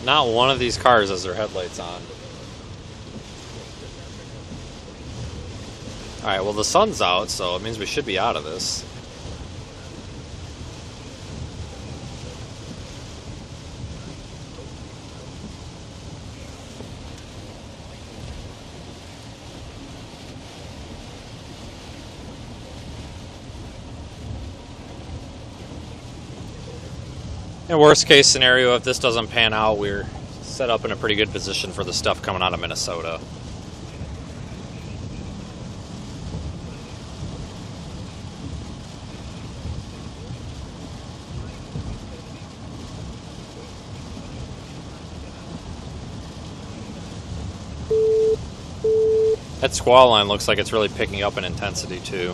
Not one of these cars has their headlights on. Alright, well the sun's out, so it means we should be out of this. In worst case scenario, if this doesn't pan out, we're set up in a pretty good position for the stuff coming out of Minnesota. That squall line looks like it's really picking up in intensity too.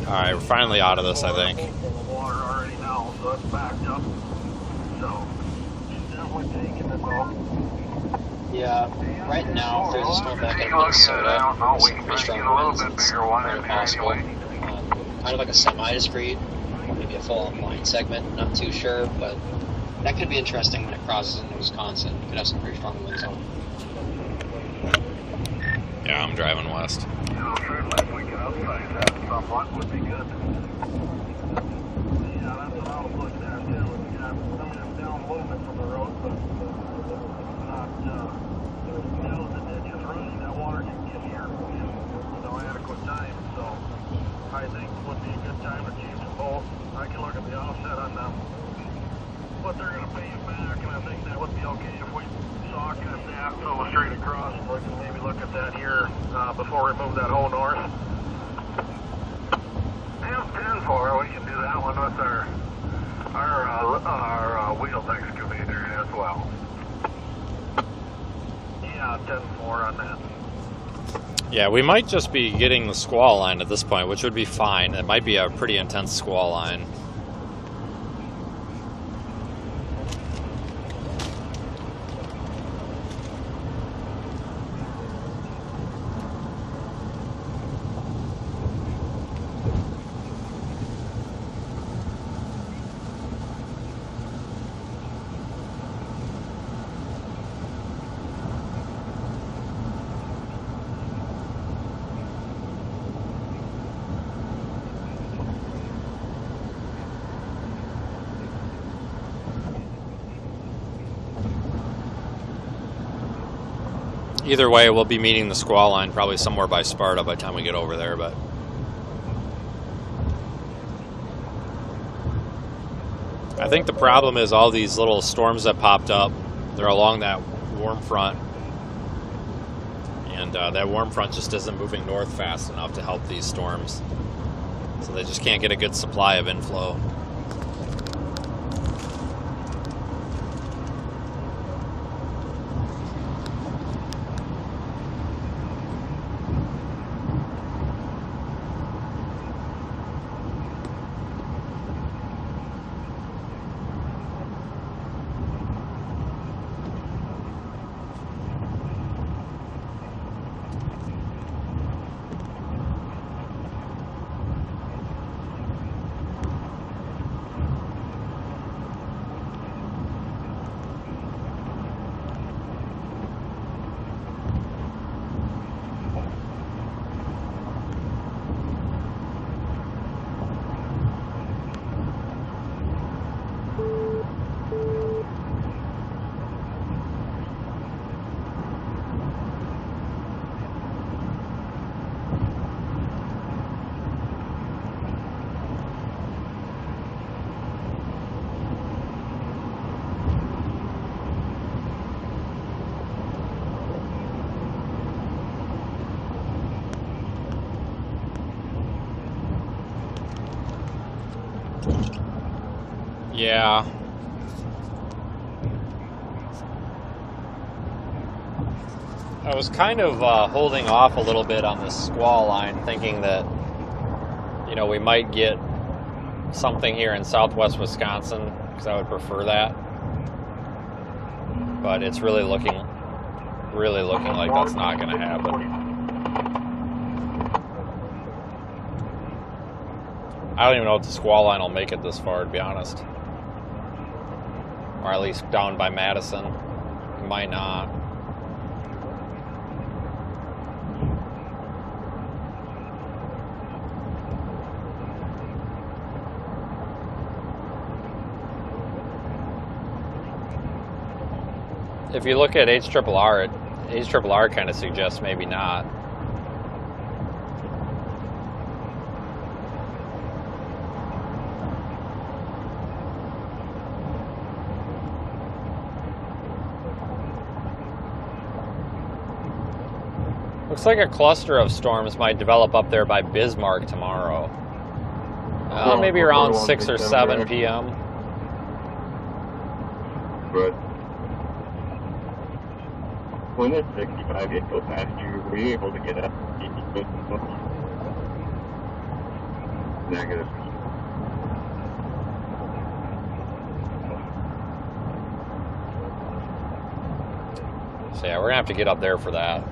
Alright, we're finally out of this, I think. Yeah, right now, if there's a storm back in Minnesota, there's some pretty strong winds, it's very possible. Kind of like a semi-discrete, or maybe a full-on line segment, not too sure, but that could be interesting when it crosses into Wisconsin. It could have some pretty strong winds on it. Yeah, I'm driving west. You know, certainly if we can upsize that somewhat would be good. Yeah, that's what I was looking at too. We got something down a little bit from the road, but not, now the ditch is running, that water can get here with no adequate time, so I think it would be a good time to change them both. I can look at the offset on them, what they're going to pay you back, and I think that would be okay if we saw kind of go straight across. We can maybe look at that here before we move that whole north. And 10-4, we can do that one with our wheeled excavator as well. Yeah, 10-4 on that. Yeah, we might just be getting the squall line at this point, which would be fine. It might be a pretty intense squall line. Either way, we'll be meeting the squall line probably somewhere by Sparta by the time we get over there, but I think the problem is all these little storms that popped up, they're along that warm front, and that warm front just isn't moving north fast enough to help these storms, so they just can't get a good supply of inflow. Yeah. I was kind of holding off a little bit on this squall line, thinking that, you know, we might get something here in southwest Wisconsin, because I would prefer that. But it's really looking like that's not going to happen. I don't even know if the squall line will make it this far, to be honest. Or at least down by Madison. It might not. If you look at HRRR kind of suggests maybe not. Looks like a cluster of storms might develop up there by Bismarck tomorrow. Maybe around 6 or 7 p.m. But when it's 65, it goes past you. Were you able to get up? Negative. So yeah, we're gonna have to get up there for that.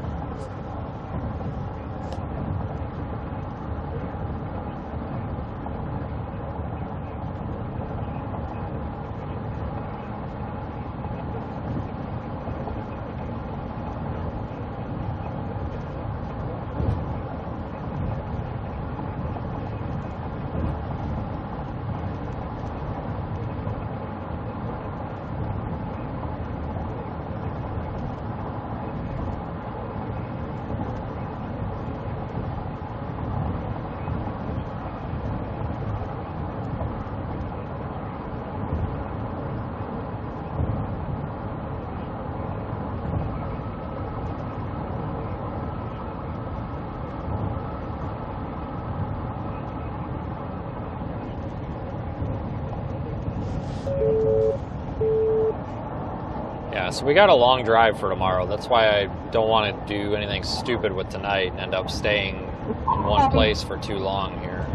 Yeah, so we got a long drive for tomorrow. That's why I don't want to do anything stupid with tonight and end up staying in one place for too long here.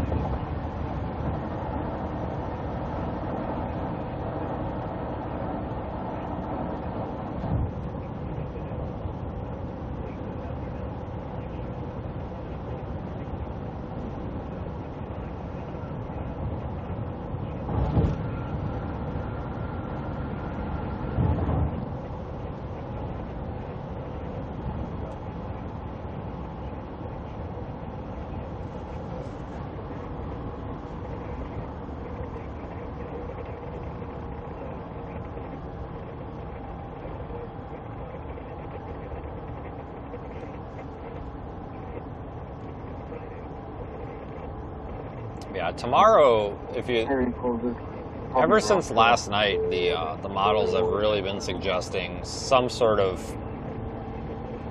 Yeah, tomorrow, ever since last night, the models have really been suggesting some sort of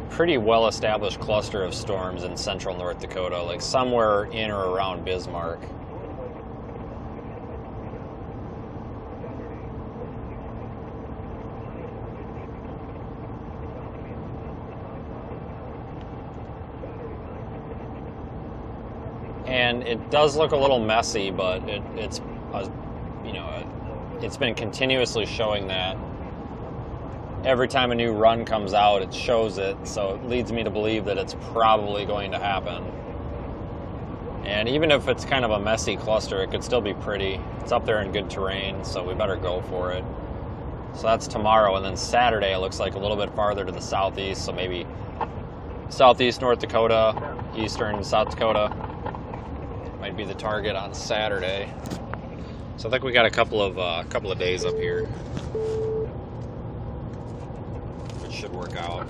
pretty well-established cluster of storms in central North Dakota, like somewhere in or around Bismarck. And it does look a little messy, but it's been continuously showing that every time a new run comes out, it shows it. So it leads me to believe that it's probably going to happen. And even if it's kind of a messy cluster, it could still be pretty. It's up there in good terrain, so we better go for it. So that's tomorrow, and then Saturday it looks like a little bit farther to the southeast, so maybe southeast North Dakota, eastern South Dakota might be the target on Saturday. So I think we got a couple of days up here, which should work out.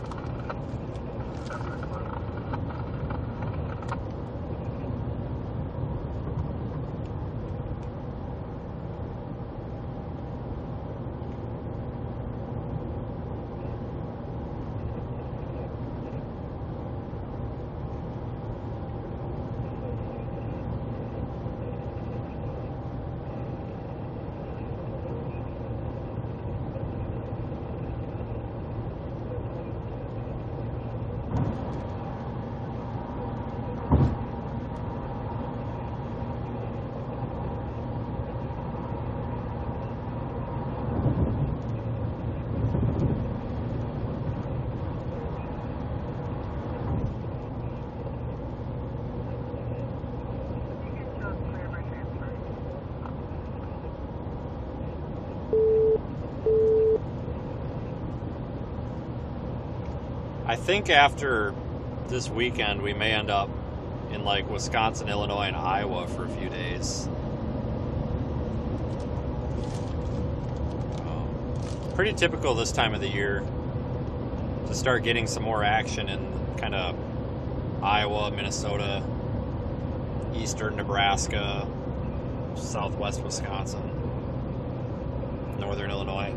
I think after this weekend, we may end up in like Wisconsin, Illinois, and Iowa for a few days. Pretty typical this time of the year to start getting some more action in kind of Iowa, Minnesota, eastern Nebraska, southwest Wisconsin, northern Illinois.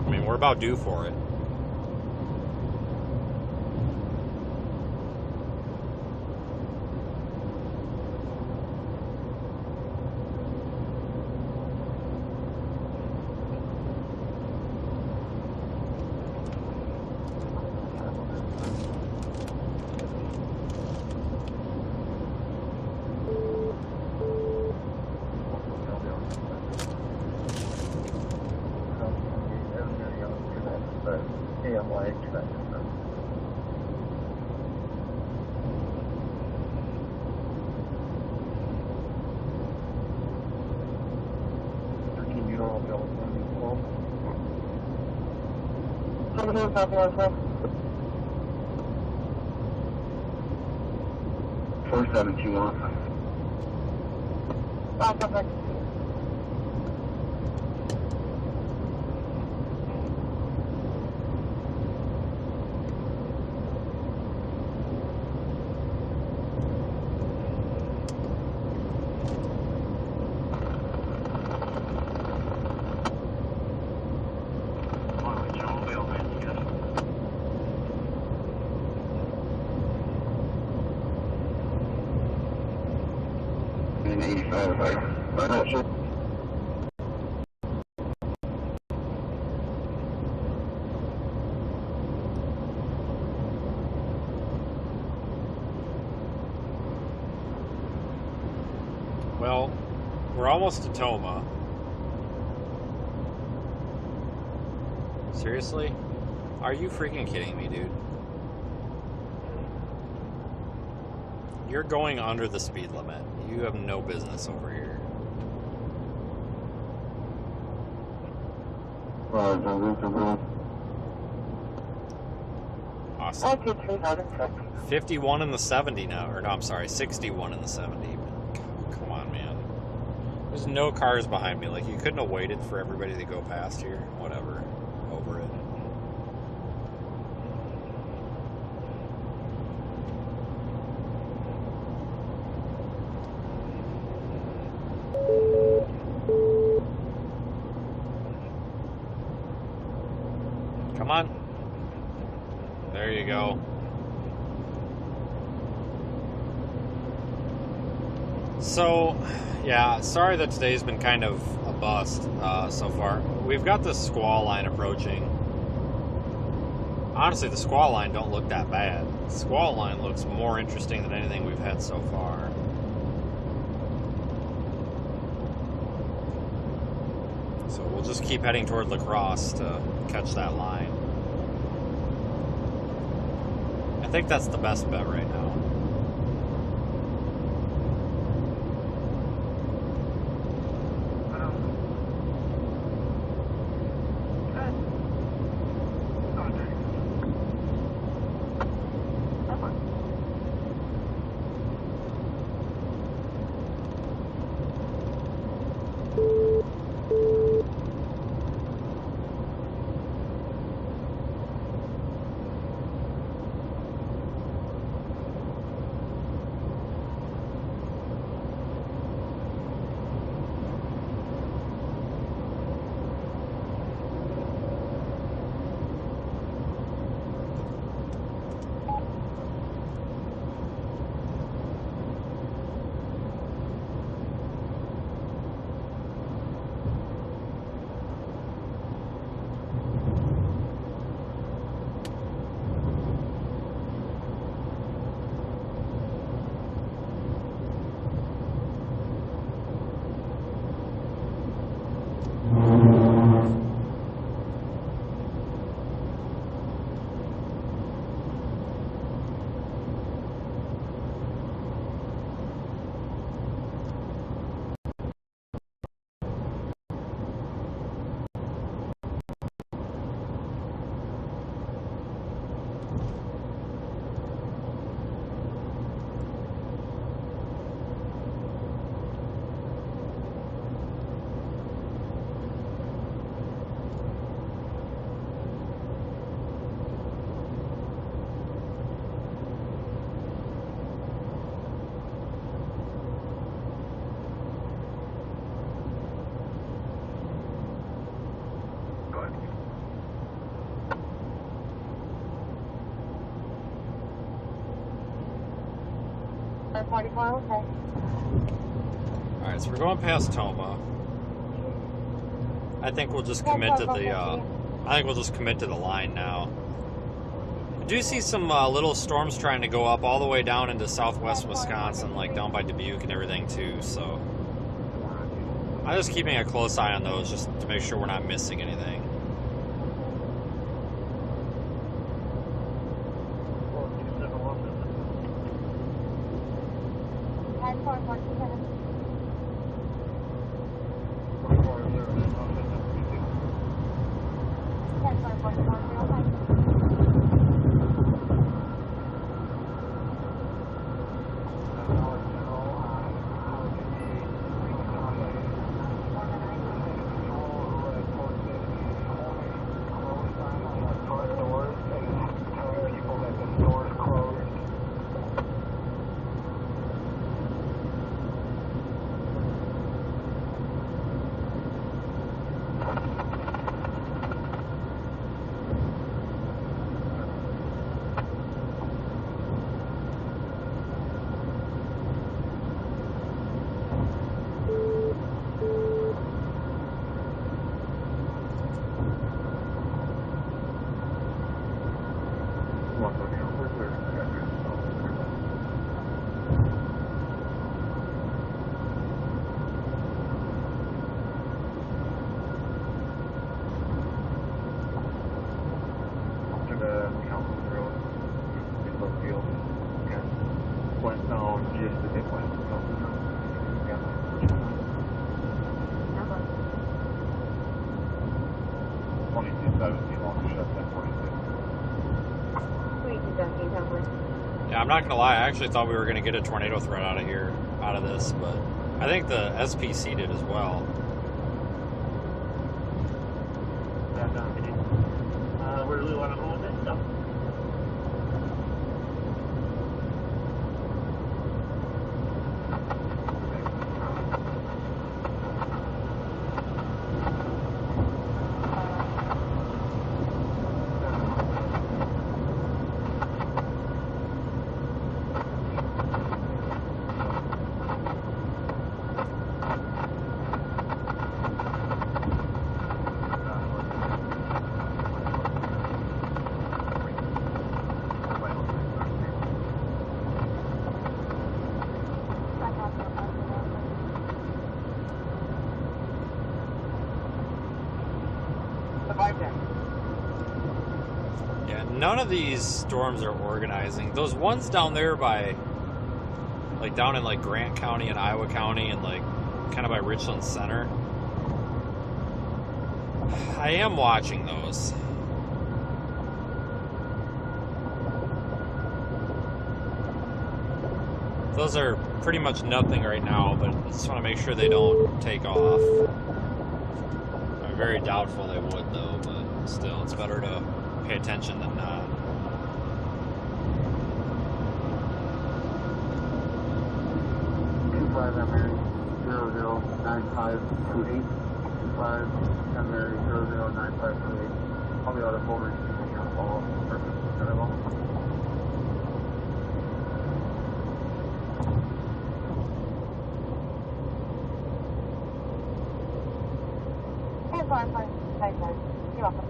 I mean, we're about due for it. Well, we're almost to Toma. Seriously? Are you freaking kidding me, dude? You're going under the speed limit. You have no business over here. Awesome. 51 in the 70 now. Or no, I'm sorry, 61 in the 70. Come on, man. There's no cars behind me. Like, you couldn't have waited for everybody to go past here. Whatever. Over it. Come on. There you go. So, yeah, sorry that today's been kind of a bust so far. We've got the squall line approaching. Honestly, the squall line don't look that bad. The squall line looks more interesting than anything we've had so far. So we'll just keep heading toward La Crosse to catch that line. I think that's the best bet right now. 44, okay. Alright, so we're going past Toma. I think we'll just commit to the, I think we'll just commit to the line now. I do see some little storms trying to go up all the way down into southwest Wisconsin, like down by Dubuque and everything too, so I'm just keeping a close eye on those just to make sure we're not missing anything. Yeah, I'm not gonna lie, I actually thought we were gonna get a tornado threat out of this, but I think the SPC did as well. Where do we want to hold it? No. Yeah, none of these storms are organizing. Those ones down there by, like down in like Grant County and Iowa County and like kind of by Richland Center, I am watching those. Those are pretty much nothing right now, but I just want to make sure they don't take off. I'm very doubtful they would though, but still, it's better to pay attention than not. Mary 009528. 25 Mary 009528. All the other folders you can follow up purpose. Very well. Fine. You're welcome.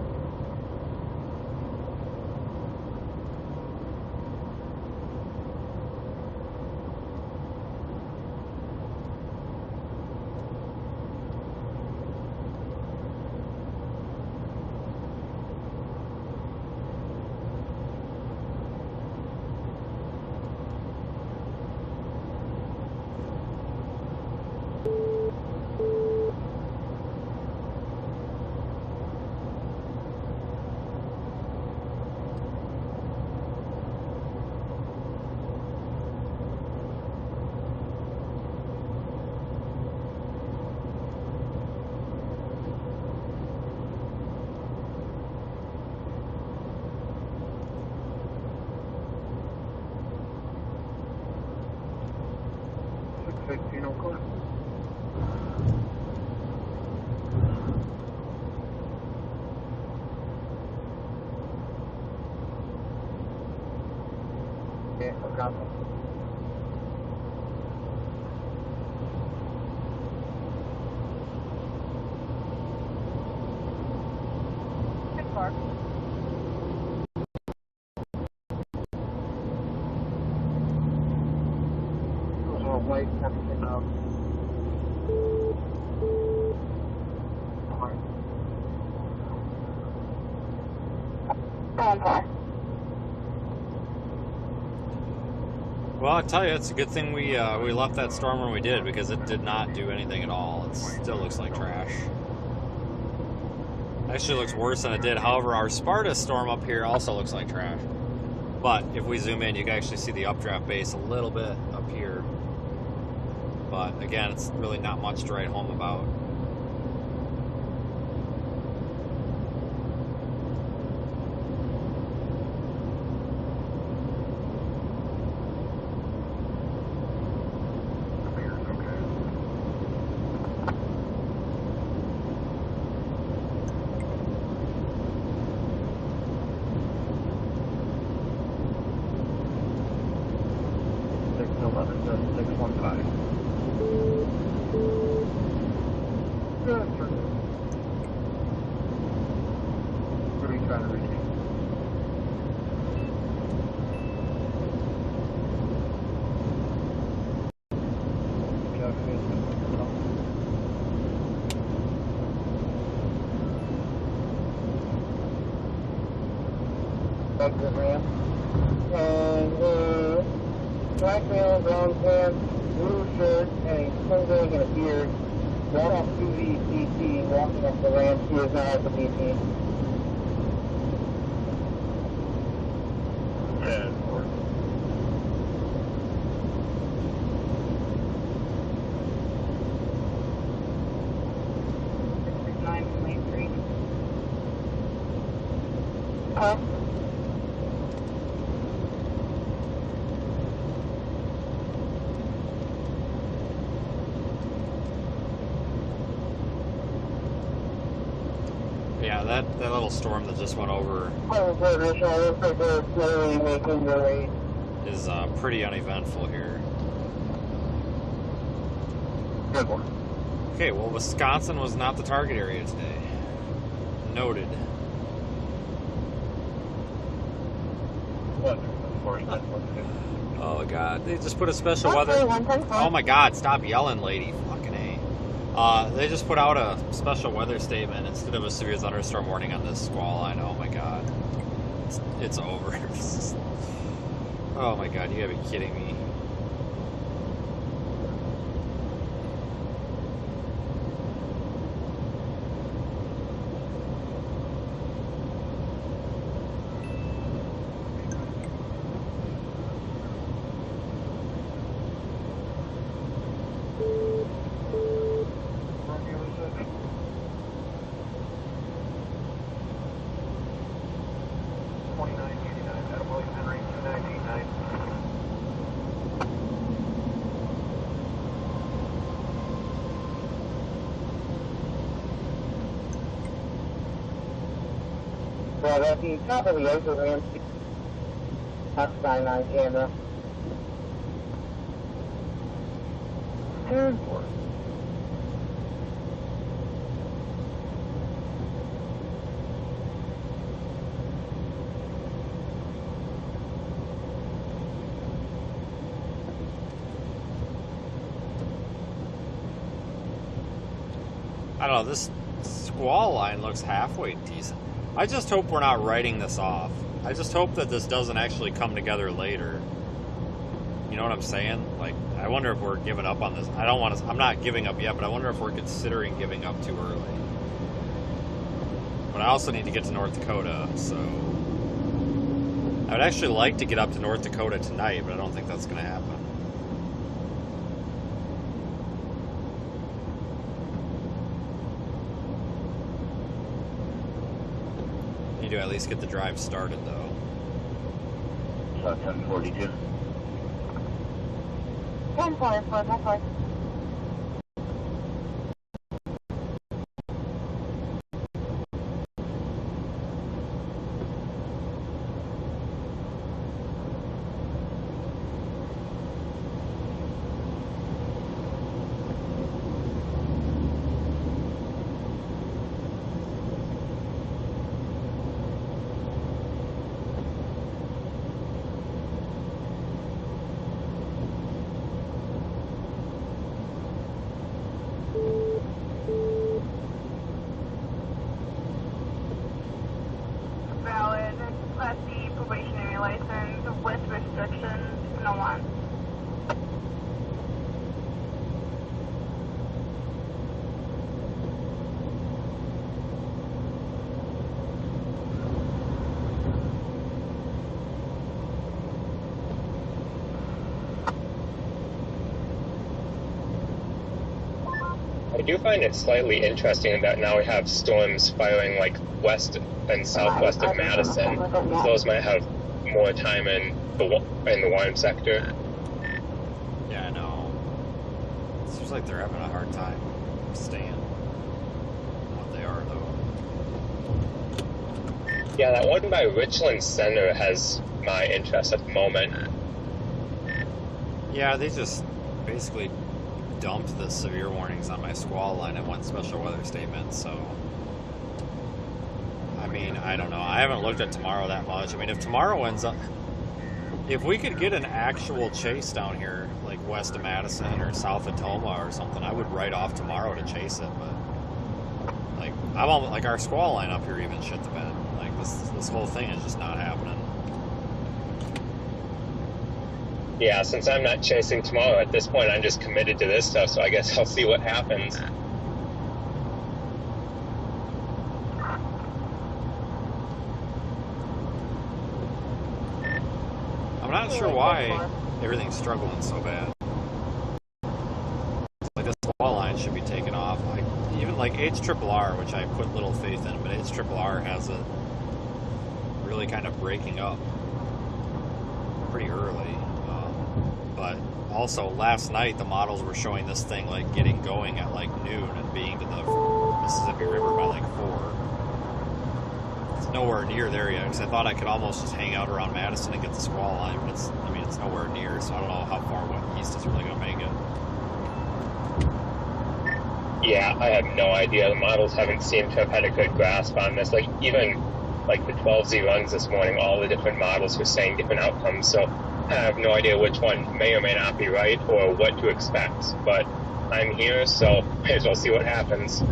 white temperature now. Well, I tell you, it's a good thing we left that storm when we did, because it did not do anything at all. It still looks like trash. Actually looks worse than it did. However, our Sparta storm up here also looks like trash. But if we zoom in, you can actually see the updraft base a little bit up here. But again, it's really not much to write home about. Exit ramp. And black male, brown pants, blue shirt, and a sling bag and a beard. Brought off 2VCC, walking up the ramp. He is now at the BP. Huh? Yeah, that little storm that just went over is pretty uneventful here. Good one. Okay, well, Wisconsin was not the target area today. Noted. Oh god, they just put a special weather. Oh my god, stop yelling, lady. Fucking A. They just put out a special weather statement instead of a severe thunderstorm warning on this squall line. Oh my god. It's over. Oh my god, you gotta be kidding me. Well, at the top of the exit ramp, that's 99 camera. Turn for it. I don't know, this squall line looks halfway decent. I just hope we're not writing this off. I just hope that this doesn't actually come together later. You know what I'm saying? Like, I wonder if we're giving up on this. I'm not giving up yet, but I wonder if we're considering giving up too early. But I also need to get to North Dakota, so I would actually like to get up to North Dakota tonight, but I don't think that's going to happen. Need to at least get the drive started, though. 1042. 1044, that's right. with restrictions, no one. I do find it slightly interesting that now we have storms firing like west and southwest of Madison. So those might have more time in the Warren sector. Yeah, I know. It seems like they're having a hard time staying what they are, though. Yeah, that one by Richland Center has my interest at the moment. Yeah, they just basically dumped the severe warnings on my squall line and one special weather statement, so I mean, I don't know. I haven't looked at tomorrow that much. I mean, if tomorrow ends up, if we could get an actual chase down here, like west of Madison or south of Toma or something, I would write off tomorrow to chase it, but like I'm almost, like our squall line up here even shit the bed. Like this whole thing is just not happening. Yeah, since I'm not chasing tomorrow, at this point I'm just committed to this stuff, so I guess I'll see what happens. I'm not sure why everything's struggling so bad. Like this wall line should be taken off. Like even like HRRR, which I put little faith in, but HRRR has it really kind of breaking up pretty early. But also last night the models were showing this thing like getting going at like noon and being to the Mississippi River by like 4. It's nowhere near there yet, because I thought I could almost just hang out around Madison and get the squall line, but it's nowhere near, so I don't know how far east it's really going to make it. Yeah, I have no idea. The models haven't seemed to have had a good grasp on this. Like even like the 12Z runs this morning, all the different models were saying different outcomes, so I have no idea which one may or may not be right or what to expect, but I'm here, so may as well see what happens. I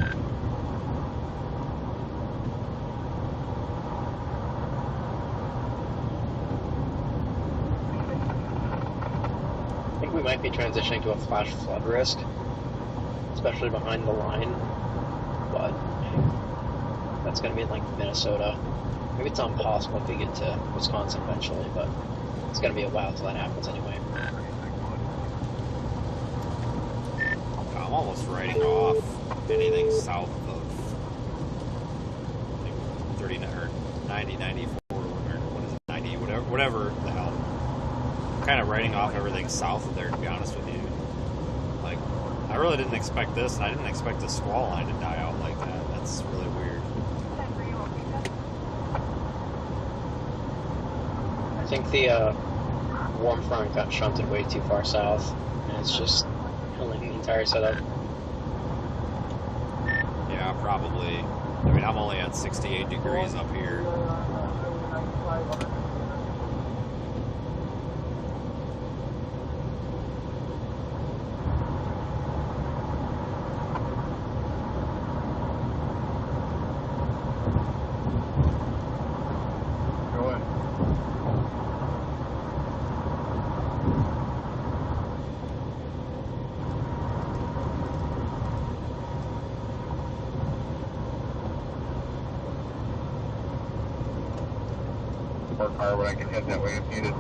think we might be transitioning to a flash flood risk, especially behind the line, but that's going to be in like Minnesota. Maybe it's not impossible if we get to Wisconsin eventually, but it's going to be a while till that happens anyway. I'm almost writing off anything south of like 30 or 90, 94, or what is it, 90, whatever the hell. I'm kind of writing off everything south of there, to be honest with you. Like, I really didn't expect this, and I didn't expect the squall line to die out like that. That's really weird. I think the warm front got shunted way too far south, and it's just killing the entire setup. Yeah, probably. I mean, I'm only at 68 degrees up here. Fire, but I can head that way if needed.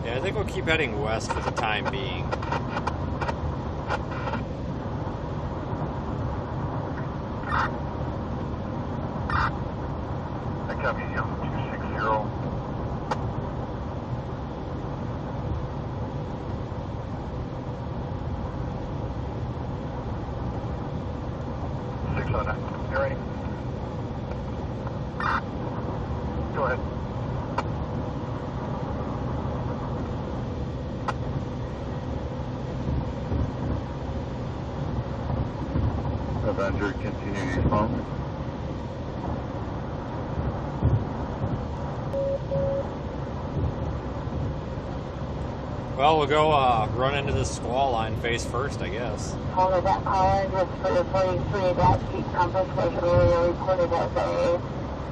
Yeah, I think we'll keep heading west for the time being. I copy you, 260. You're ready. Go ahead. Avenger, continue your phone. Well, we'll go run into this squall line face first, I guess. Hold that power just for the 43, that Jeep Compass was earlier reported as a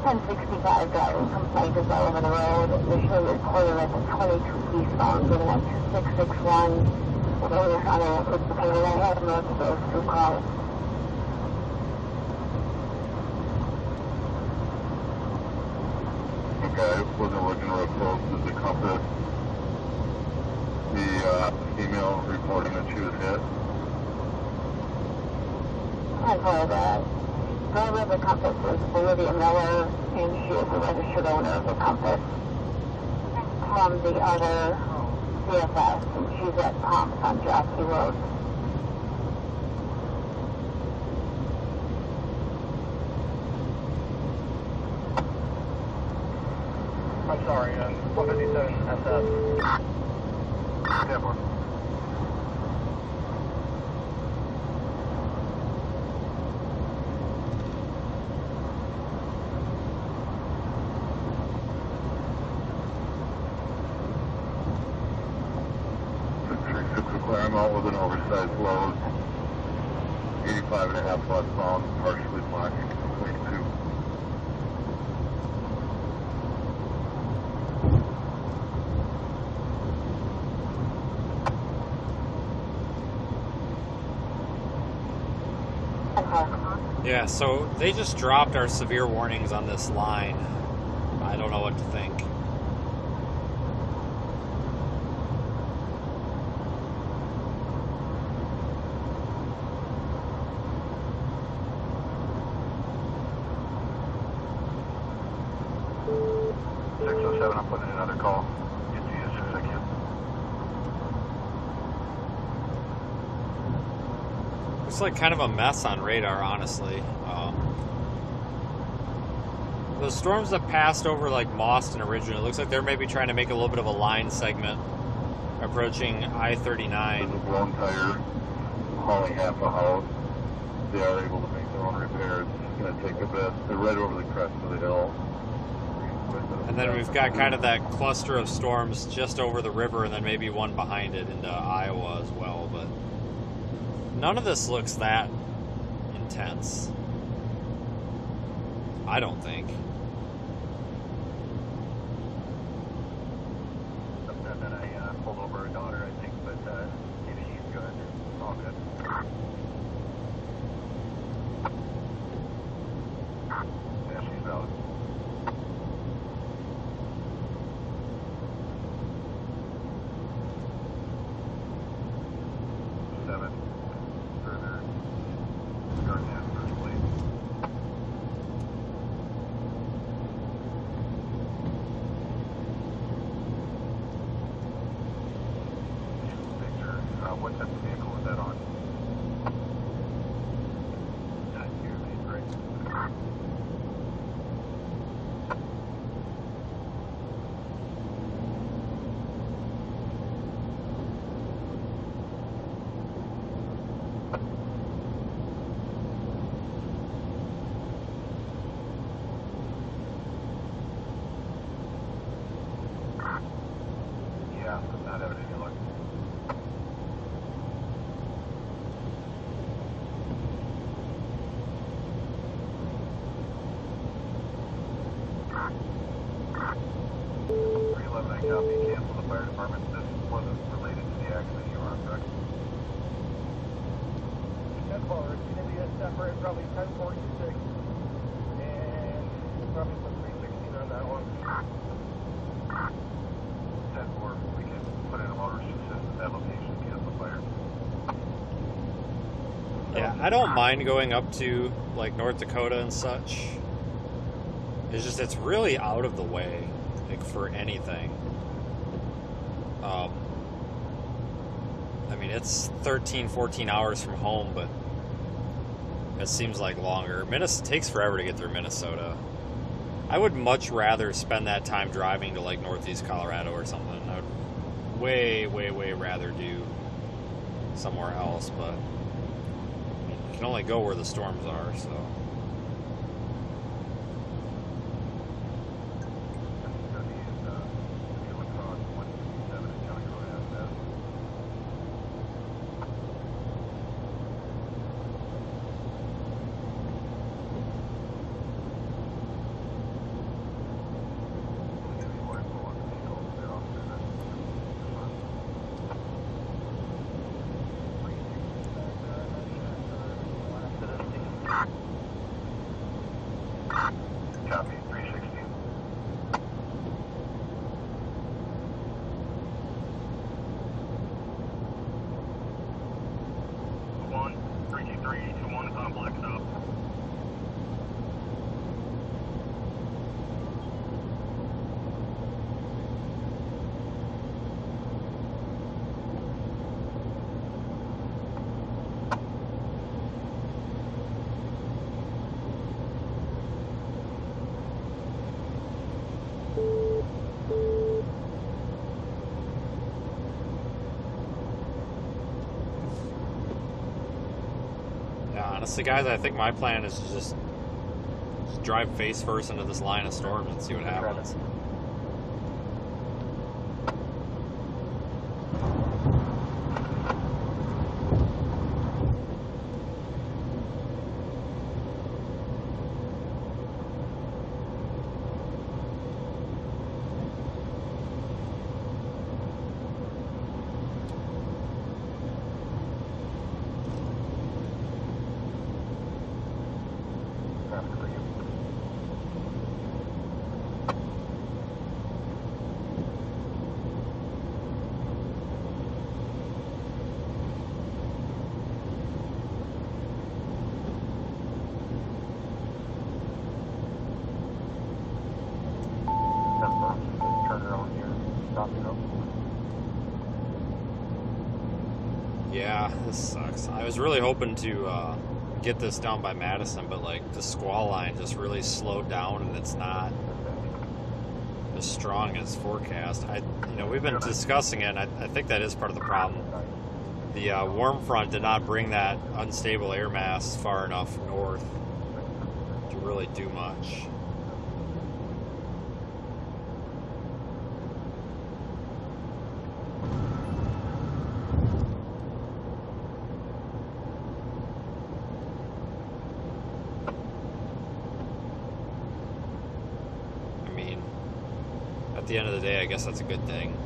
1065 driving complaint is all over the road. Initially reported as a 22 eastbound, given at 2661. They were on a, I had most of those two calls. Okay, wasn't looking real close to the compass. The female reporting that she was hit. I've heard that. The driver of the Compass is Olivia Miller, and she is the registered owner of the Compass. From the other CFS, and she's at Palms on Jockey Road. I'm sorry, 157 SS. Yeah, boy. I'm out with an oversized load. 85.5 westbound, partially blocking lane 2. Yeah, so they just dropped our severe warnings on this line. I don't know what to think. I'm putting in another call. Get to you as soon as I can. Looks like kind of a mess on radar, honestly. The storms that passed over like Mauston originally, it looks like they're maybe trying to make a little bit of a line segment approaching I-39. There's a blown tire hauling half a house. They are able to make their own repairs. It's going to take a bit. They're right over the crest of the hill. And then we've got kind of that cluster of storms just over the river and then maybe one behind it into Iowa as well. But none of this looks that intense. I don't think. And then I pulled over her daughter, I think, but if she's good, it's all good. Yeah, she's out. Further, starting at first place. Victor, what type of vehicle was that on? Not here, right? Yeah, I'm not having any luck. I copy, cancel the fire department. This wasn't related to the accident you were on, correct? That's forward. It's going to be a separate, probably 1046. And probably put 316 on that one. 10-4, we can put in a motor assist at that location, cancel the fire. Yeah, I don't mind going up to like North Dakota and such. It's just it's really out of the way, like for anything. I mean, it's 13, 14 hours from home, but it seems like longer. It takes forever to get through Minnesota. I would much rather spend that time driving to like Northeast Colorado or something. I would way, way, way rather do somewhere else, but you can only go where the storms are, so. Honestly, guys, I think my plan is to just drive face first into this line of storm and see what happens. Yeah, this sucks. I was really hoping to get this down by Madison, but like the squall line just really slowed down and it's not as strong as forecast. We've been discussing it, and I think that is part of the problem. The warm front did not bring that unstable air mass far enough north to really do much. At the end of the day, I guess that's a good thing.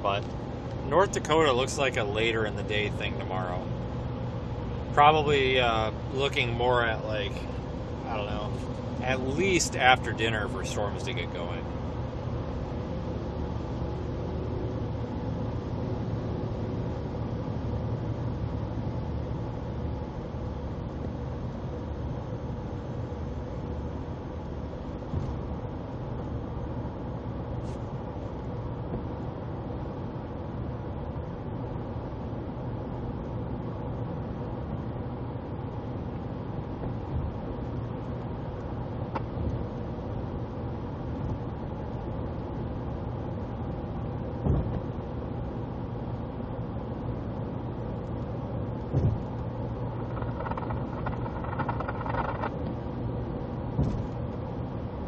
But North Dakota looks like a later in the day thing tomorrow. Probably looking more at like, I don't know, at least after dinner for storms to get going.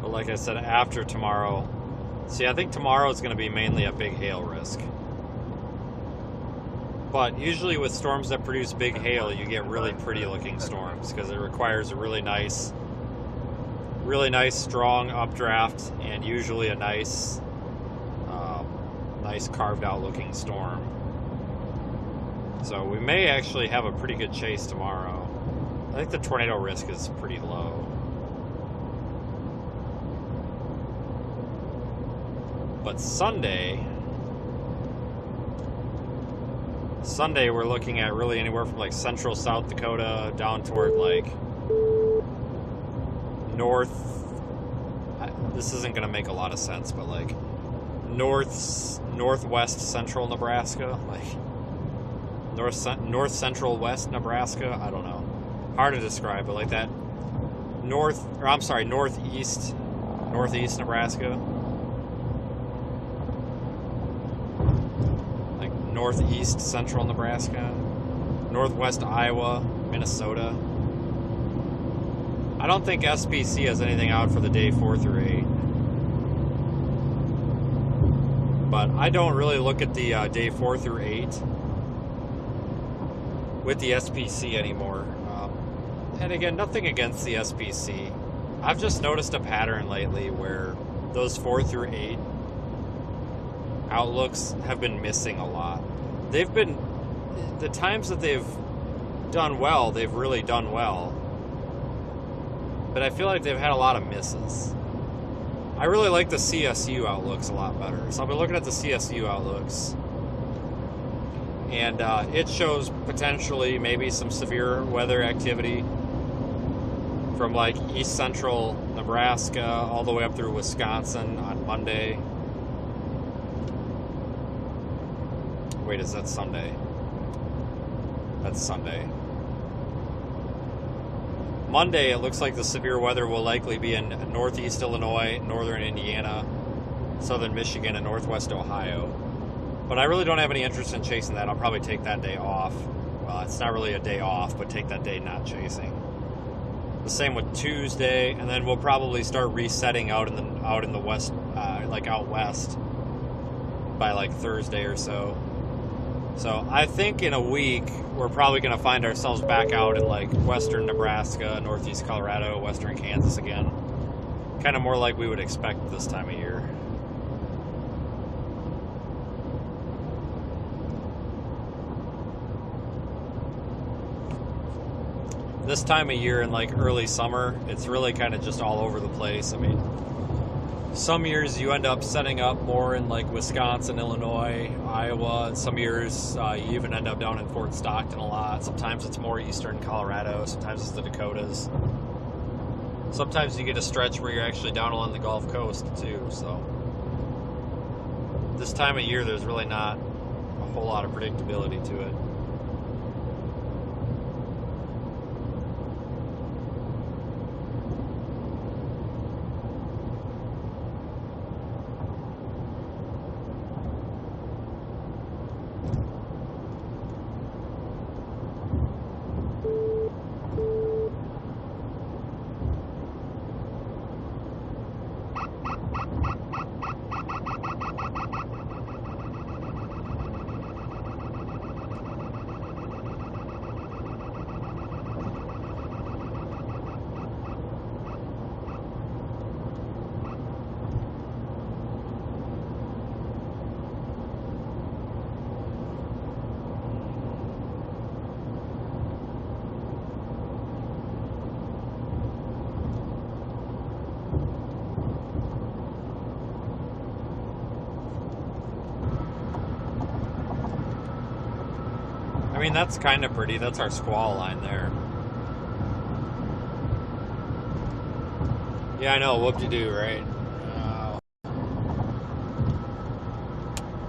Like I said, after tomorrow. See, I think tomorrow is going to be mainly a big hail risk. But usually with storms that produce big hail, you get really pretty looking storms because it requires a really nice strong updraft and usually a nice carved out looking storm. So we may actually have a pretty good chase tomorrow. I think the tornado risk is pretty low. But Sunday we're looking at really anywhere from like central South Dakota down toward like this isn't going to make a lot of sense, but like northwest central Nebraska, like north central west Nebraska, I don't know. Hard to describe, but like that northeast Nebraska. Northeast central Nebraska, northwest Iowa, Minnesota. I don't think SPC has anything out for the day 4 through 8. But I don't really look at the day 4 through 8 with the SPC anymore. And again, nothing against the SPC. I've just noticed a pattern lately where those 4 through 8 outlooks have been missing a lot. They've been, the times that they've done well, they've really done well. But I feel like they've had a lot of misses. I really like the CSU outlooks a lot better. So I've been looking at the CSU outlooks. and it shows potentially maybe some severe weather activity from like east central Nebraska all the way up through Wisconsin on Monday. Wait, is that Sunday? That's Sunday. Monday, it looks like the severe weather will likely be in northeast Illinois, northern Indiana, southern Michigan, and northwest Ohio. But I really don't have any interest in chasing that. I'll probably take that day off. Well, it's not really a day off, but take that day not chasing. The same with Tuesday, and then we'll probably start resetting out in the west, like out west, by like Thursday or so. So I think in a week we're probably going to find ourselves back out in like western Nebraska, northeast Colorado, western Kansas again. Kind of more like we would expect this time of year. This time of year in like early summer, it's really kind of just all over the place. I mean, some years you end up setting up more in like Wisconsin, Illinois, Iowa, and some years you even end up down in Fort Stockton a lot. Sometimes it's more eastern Colorado, sometimes it's the Dakotas. Sometimes you get a stretch where you're actually down along the Gulf Coast too, so this time of year there's really not a whole lot of predictability to it. I mean, that's kind of pretty. That's our squall line there. Yeah, I know. Whoop-de-doo, right? Oh.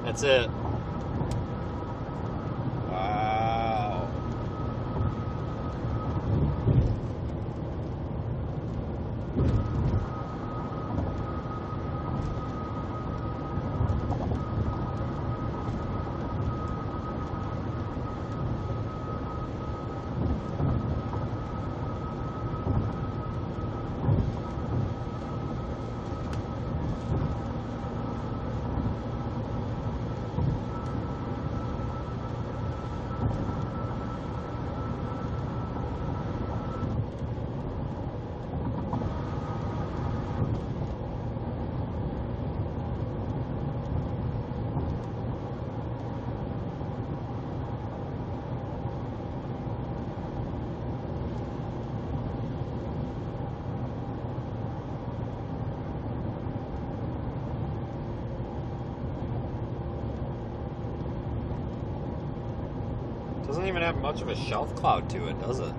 That's it. Wow. Doesn't even have much of a shelf cloud to it, does it?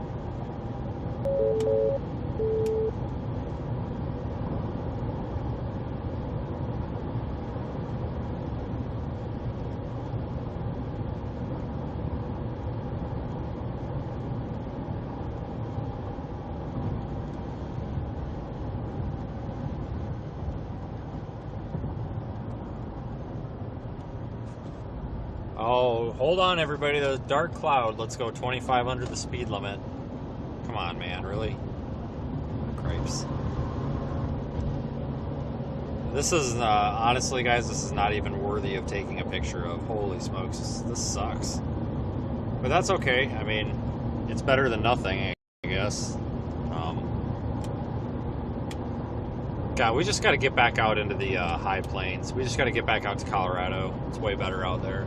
Oh, hold on, everybody. There's a dark cloud. Let's go 25 under the speed limit. Come on, man. Really? Cripes. This is, honestly, guys, this is not even worthy of taking a picture of. Holy smokes. This sucks. But that's okay. I mean, it's better than nothing, I guess. God, we just got to get back out into the high plains. We just got to get back out to Colorado. It's way better out there.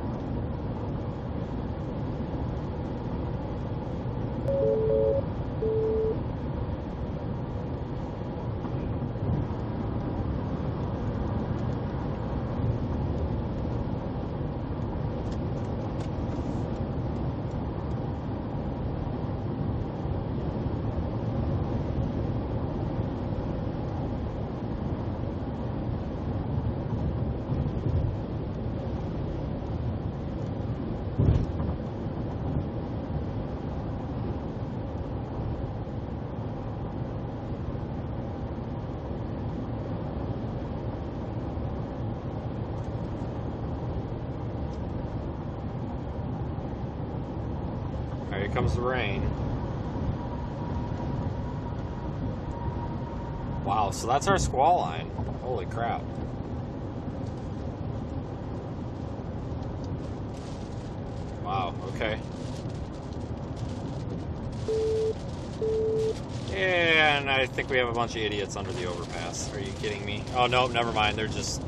here comes the rain. Wow, so that's our squall line. Holy crap. Wow, okay. And I think we have a bunch of idiots under the overpass. Are you kidding me? Oh, no, never mind. They're just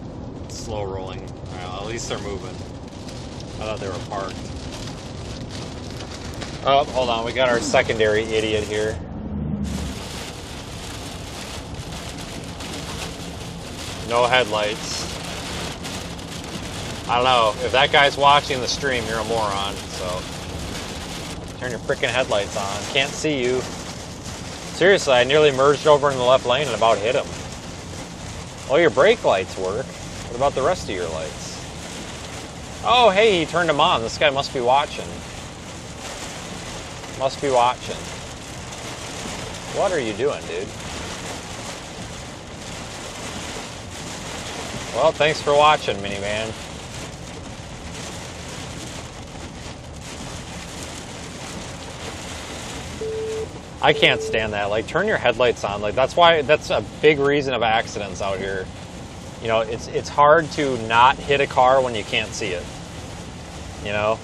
slow rolling. Well, at least they're moving. I thought they were parked. Oh, hold on. We got our secondary idiot here. No headlights. I don't know. If that guy's watching the stream, you're a moron. So, turn your freaking headlights on. Can't see you. Seriously, I nearly merged over in the left lane and about hit him. Well, your brake lights work. What about the rest of your lights? Oh, hey, he turned them on. This guy must be watching. Must be watching. What are you doing, dude? Well, thanks for watching, minivan. I can't stand that. Like, turn your headlights on. Like, that's a big reason of accidents out here. You know, it's hard to not hit a car when you can't see it. You know?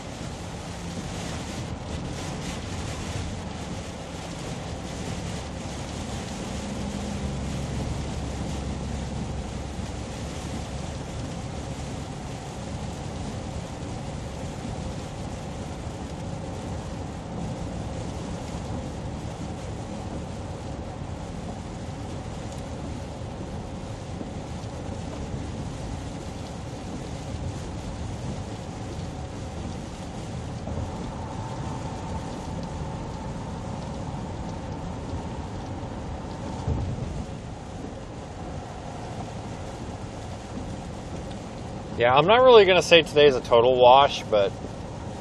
Yeah, I'm not really going to say today's a total wash, but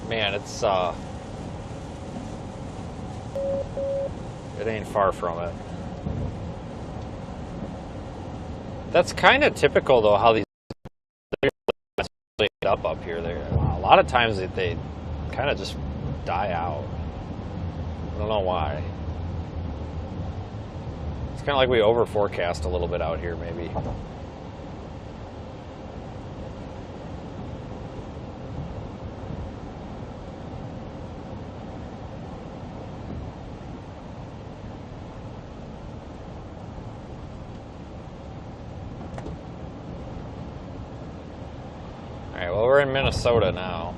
man, it's it ain't far from it. That's kind of typical, though, how these up here. A lot of times they kind of just die out. I don't know why. It's kind of like we over forecast a little bit out here, maybe. Well, we're in Minnesota now.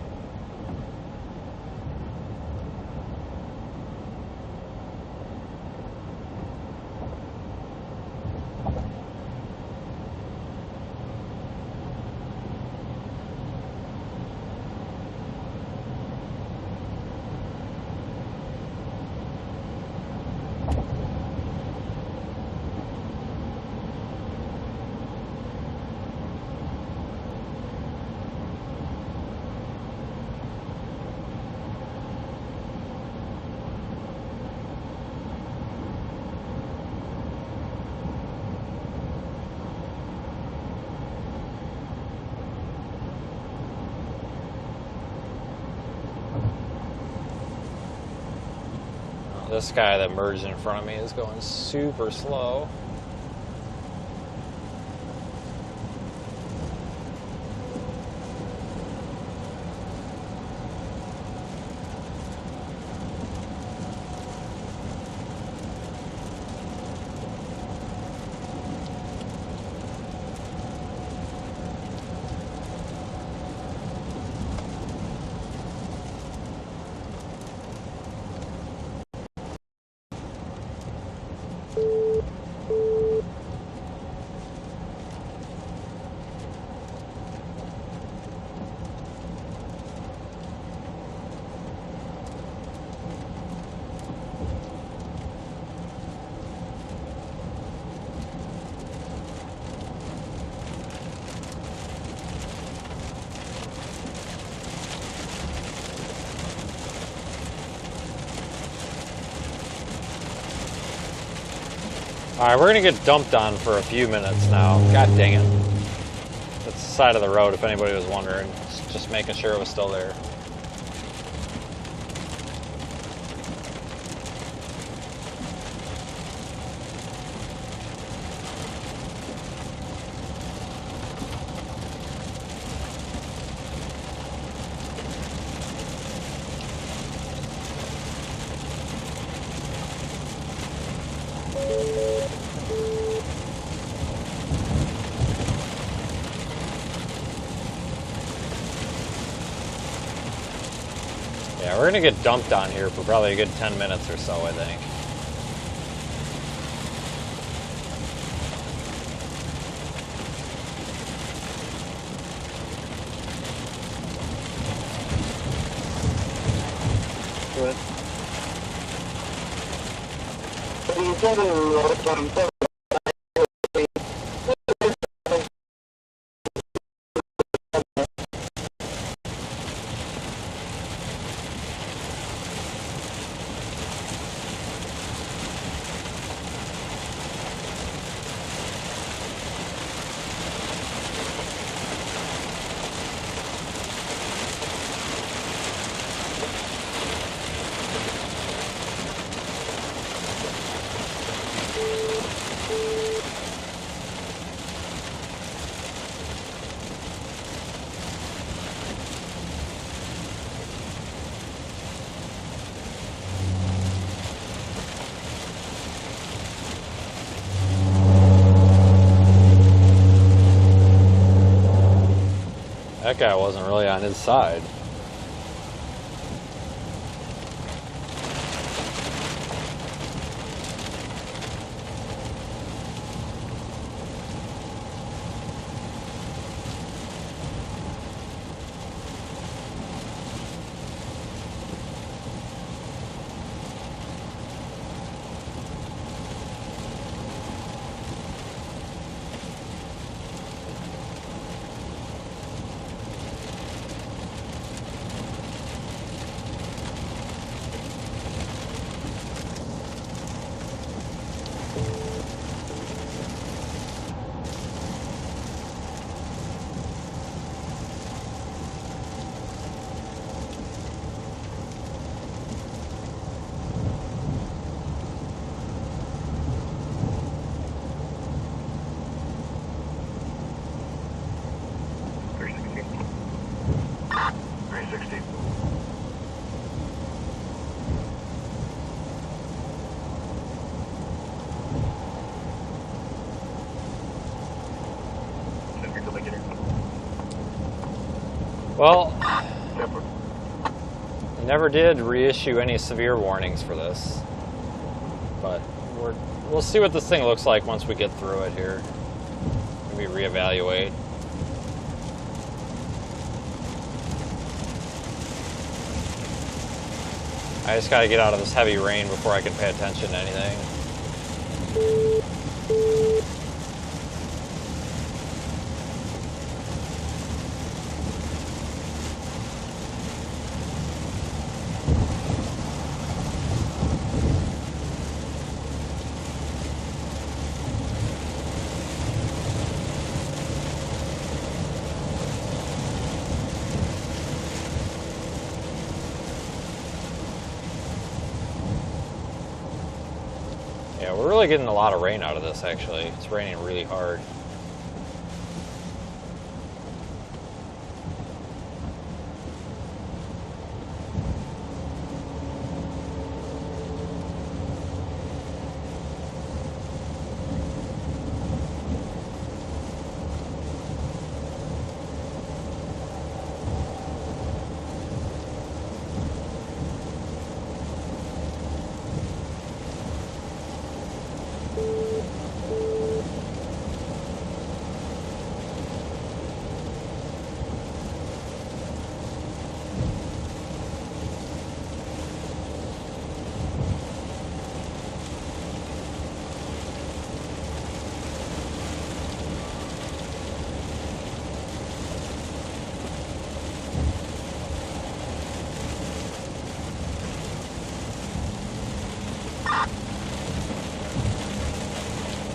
This guy that merged in front of me is going super slow. Alright, we're going to get dumped on for a few minutes now. God dang it. That's the side of the road, if anybody was wondering. Just making sure it was still there. Yeah, we're gonna get dumped on here for probably a good 10 minutes or so, I think. That guy wasn't really on his side. Well, we never did reissue any severe warnings for this, but we'll see what this thing looks like once we get through it here. Maybe reevaluate. I just gotta get out of this heavy rain before I can pay attention to anything. Yeah, we're really getting a lot of rain out of this, actually. It's raining really hard.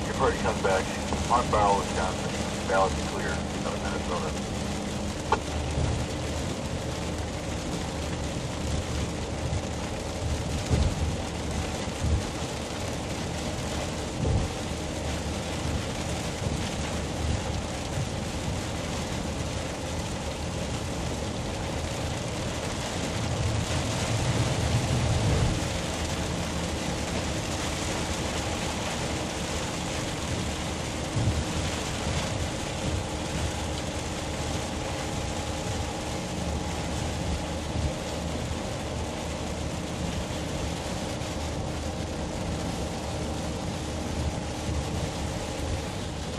Before he comes back, on Barrel, Wisconsin, ballot be clear, out of Minnesota.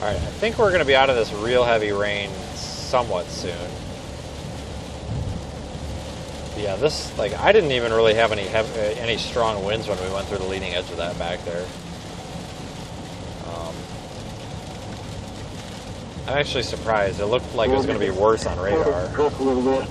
Alright, I think we're going to be out of this real heavy rain somewhat soon. Yeah, this, like, I didn't even really have any strong winds when we went through the leading edge of that back there. I'm actually surprised. It looked like it was going to be worse on radar. Cook a little bit.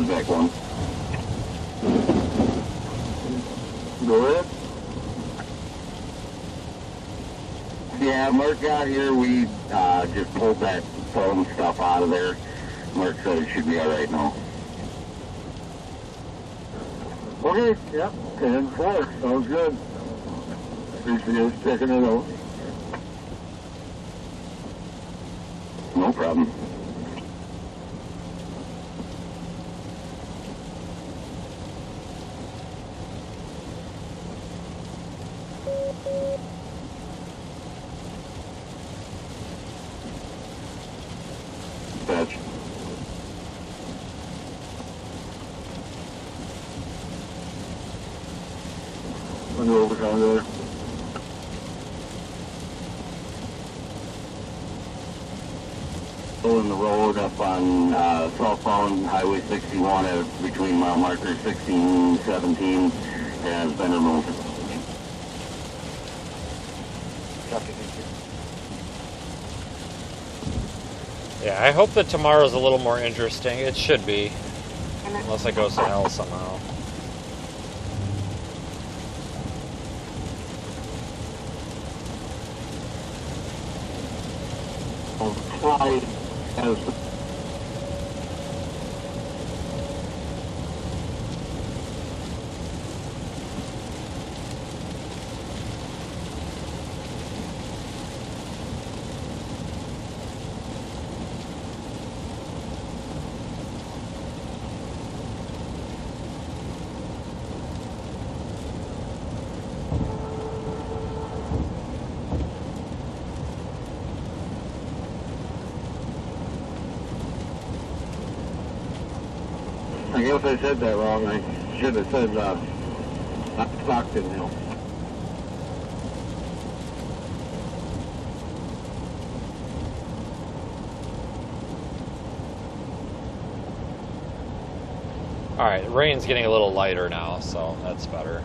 Back one. Go ahead. Yeah, Mark got here. We just pulled that foam stuff out of there. Mark said it should be all right now. Okay, yep, 10-4. Sounds good. Appreciate you checking it out. No problem. Patch. Under overtime there. Pulling the road up on southbound Highway 61 between mile marker 16 17 has been removed. Yeah, I hope that tomorrow's a little more interesting. It should be. Unless it goes to hell somehow. Try as I guess I said that wrong. I should have said not Stockton Hill. Alright, rain's getting a little lighter now, so that's better.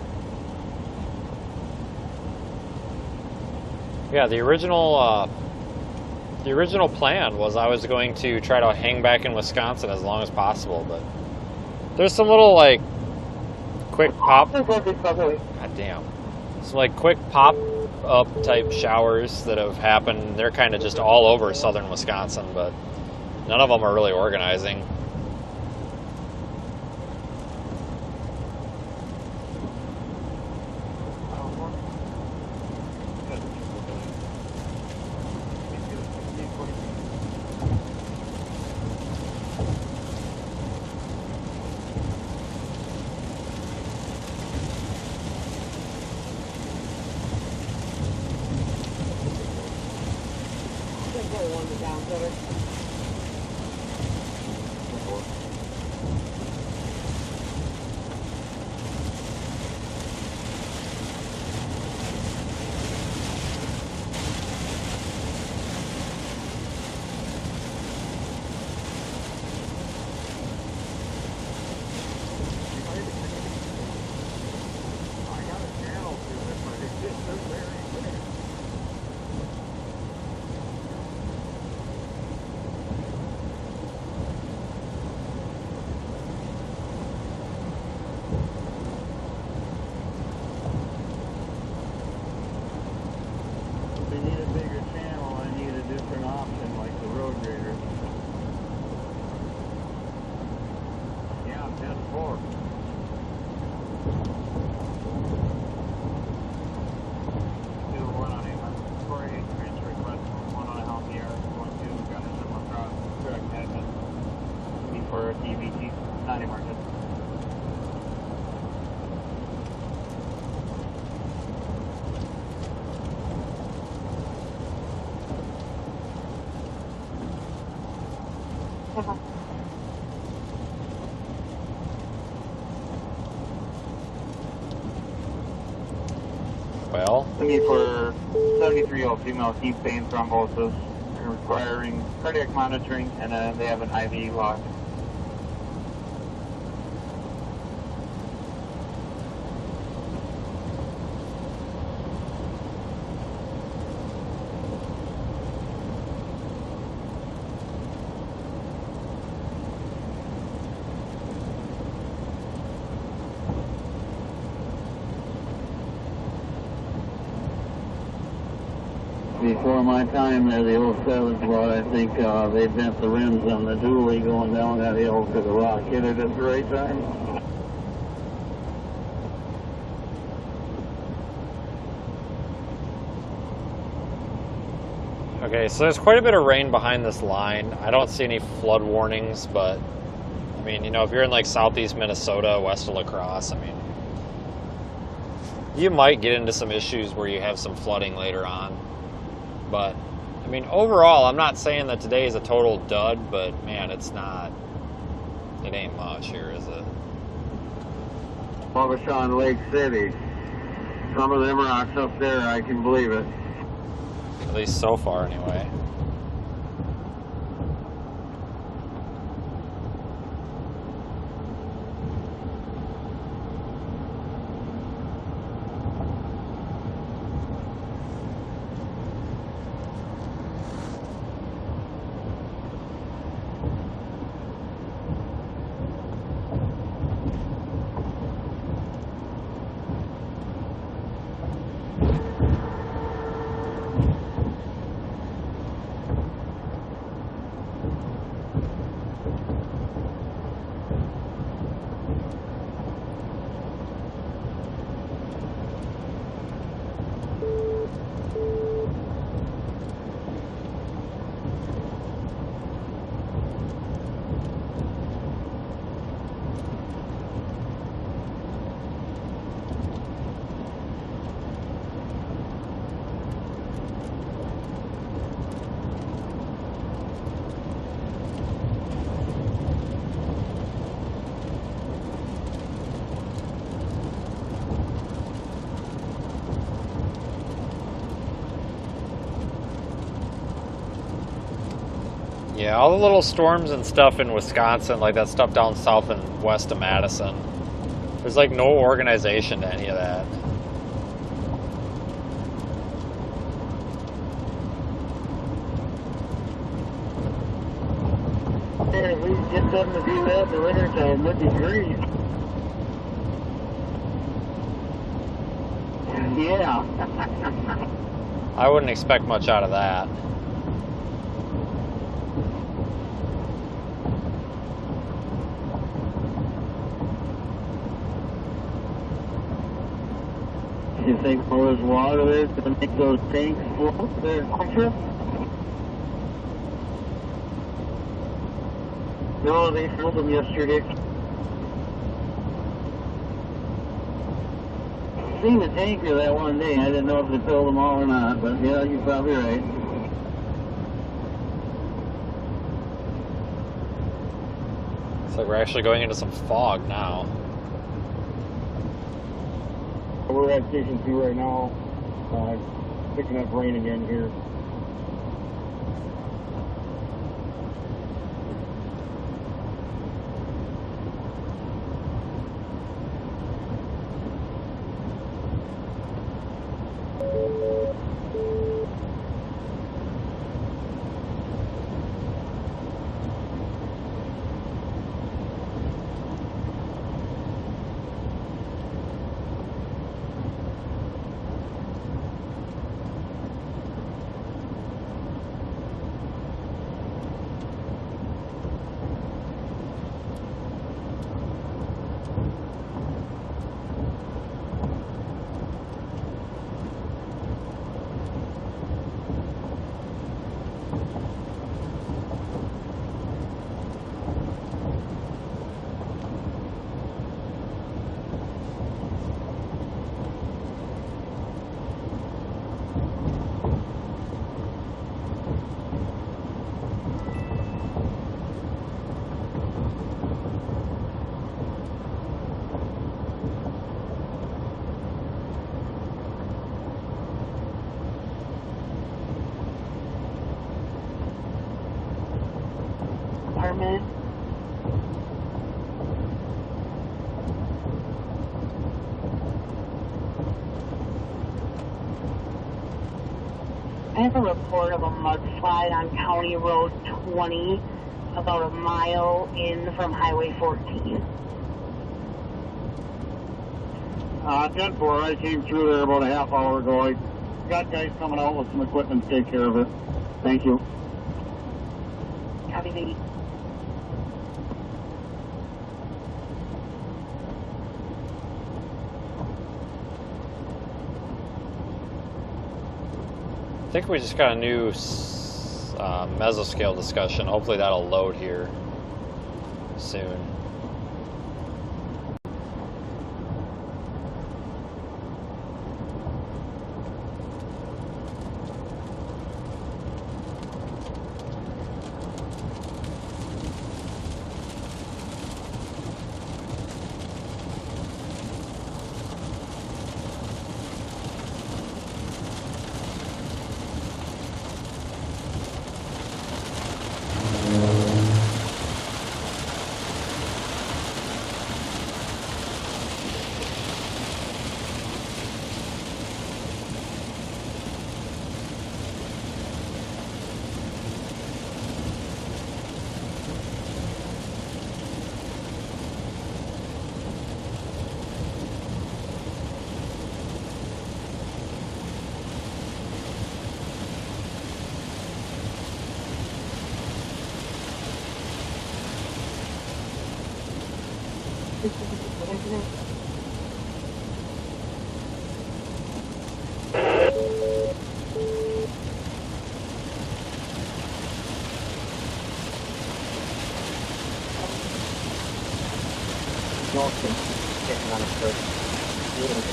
Yeah, the original plan was I was going to try to hang back in Wisconsin as long as possible, but there's some little, like, quick pop... God damn. Some, like, quick pop-up type showers that have happened. They're kind of just all over southern Wisconsin, but none of them are really organizing. 4. For DVT, not emergent. Well, Looking for 73-year-old female deep vein thrombosis requiring cardiac monitoring, and they have an IV lock. Before my time there, the 07 squad, I think they bent the rims on the dually going down that hill because the rock hit it at the right time. okay, so there's quite a bit of rain behind this line. I don't see any flood warnings, but I mean, you know, if you're in like southeast Minnesota, west of La Crosse, I mean, you might get into some issues where you have some flooding later on. But, I mean, overall, I'm not saying that today is a total dud, but, man, it's not, it ain't much here, is it? Wabashan Lake City. Some of them rocks up there, I can believe it. At least so far, anyway. Yeah, all the little storms and stuff in Wisconsin, like that stuff down south and west of Madison, there's like no organization to any of that. Yeah, we get them to do that in the winter time, that'd be great. Yeah. I wouldn't expect much out of that. You think all this water there is going to make those tanks float there quicker? No, they filled them yesterday. Seen the tanker that one day. I didn't know if they filled them all or not, but yeah, you're probably right. It's like we're actually going into some fog now. We're at Station 2 right now, picking up rain again here. Department. I have a report of a mudslide on County Road 20, about a mile in from Highway 14. 10-4, I came through there about a half hour ago. I got guys coming out with some equipment to take care of it. Thank you. Copy the I think we just got a new mesoscale discussion. Hopefully that'll load here soon.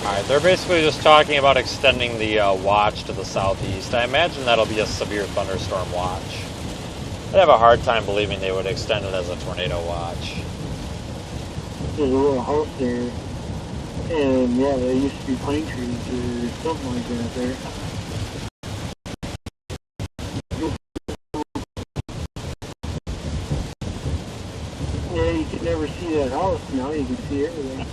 Alright, they're basically just talking about extending the watch to the southeast. I imagine that'll be a severe thunderstorm watch. I'd have a hard time believing they would extend it as a tornado watch. There's a little house there, and yeah, there used to be pine trees or something like that there. Yeah, you can never see that house now, you can see everything.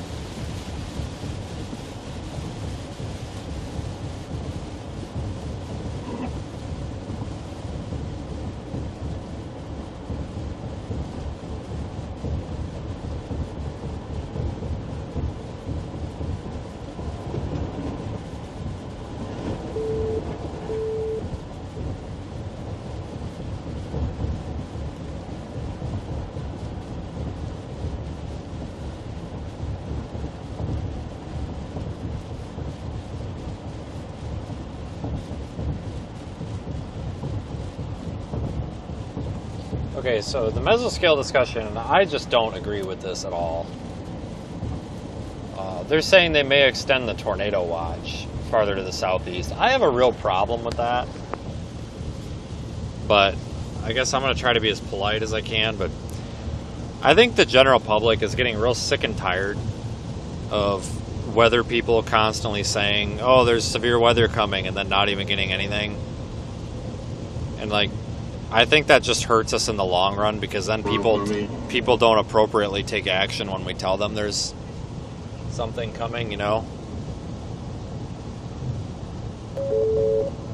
Okay, so the mesoscale discussion, I just don't agree with this at all. They're saying they may extend the tornado watch farther to the southeast. I have a real problem with that. But I guess I'm going to try to be as polite as I can. But I think the general public is getting real sick and tired of weather people constantly saying, oh, there's severe weather coming, and then not even getting anything. And like, I think that just hurts us in the long run, because then people don't appropriately take action when we tell them there's something coming, you know?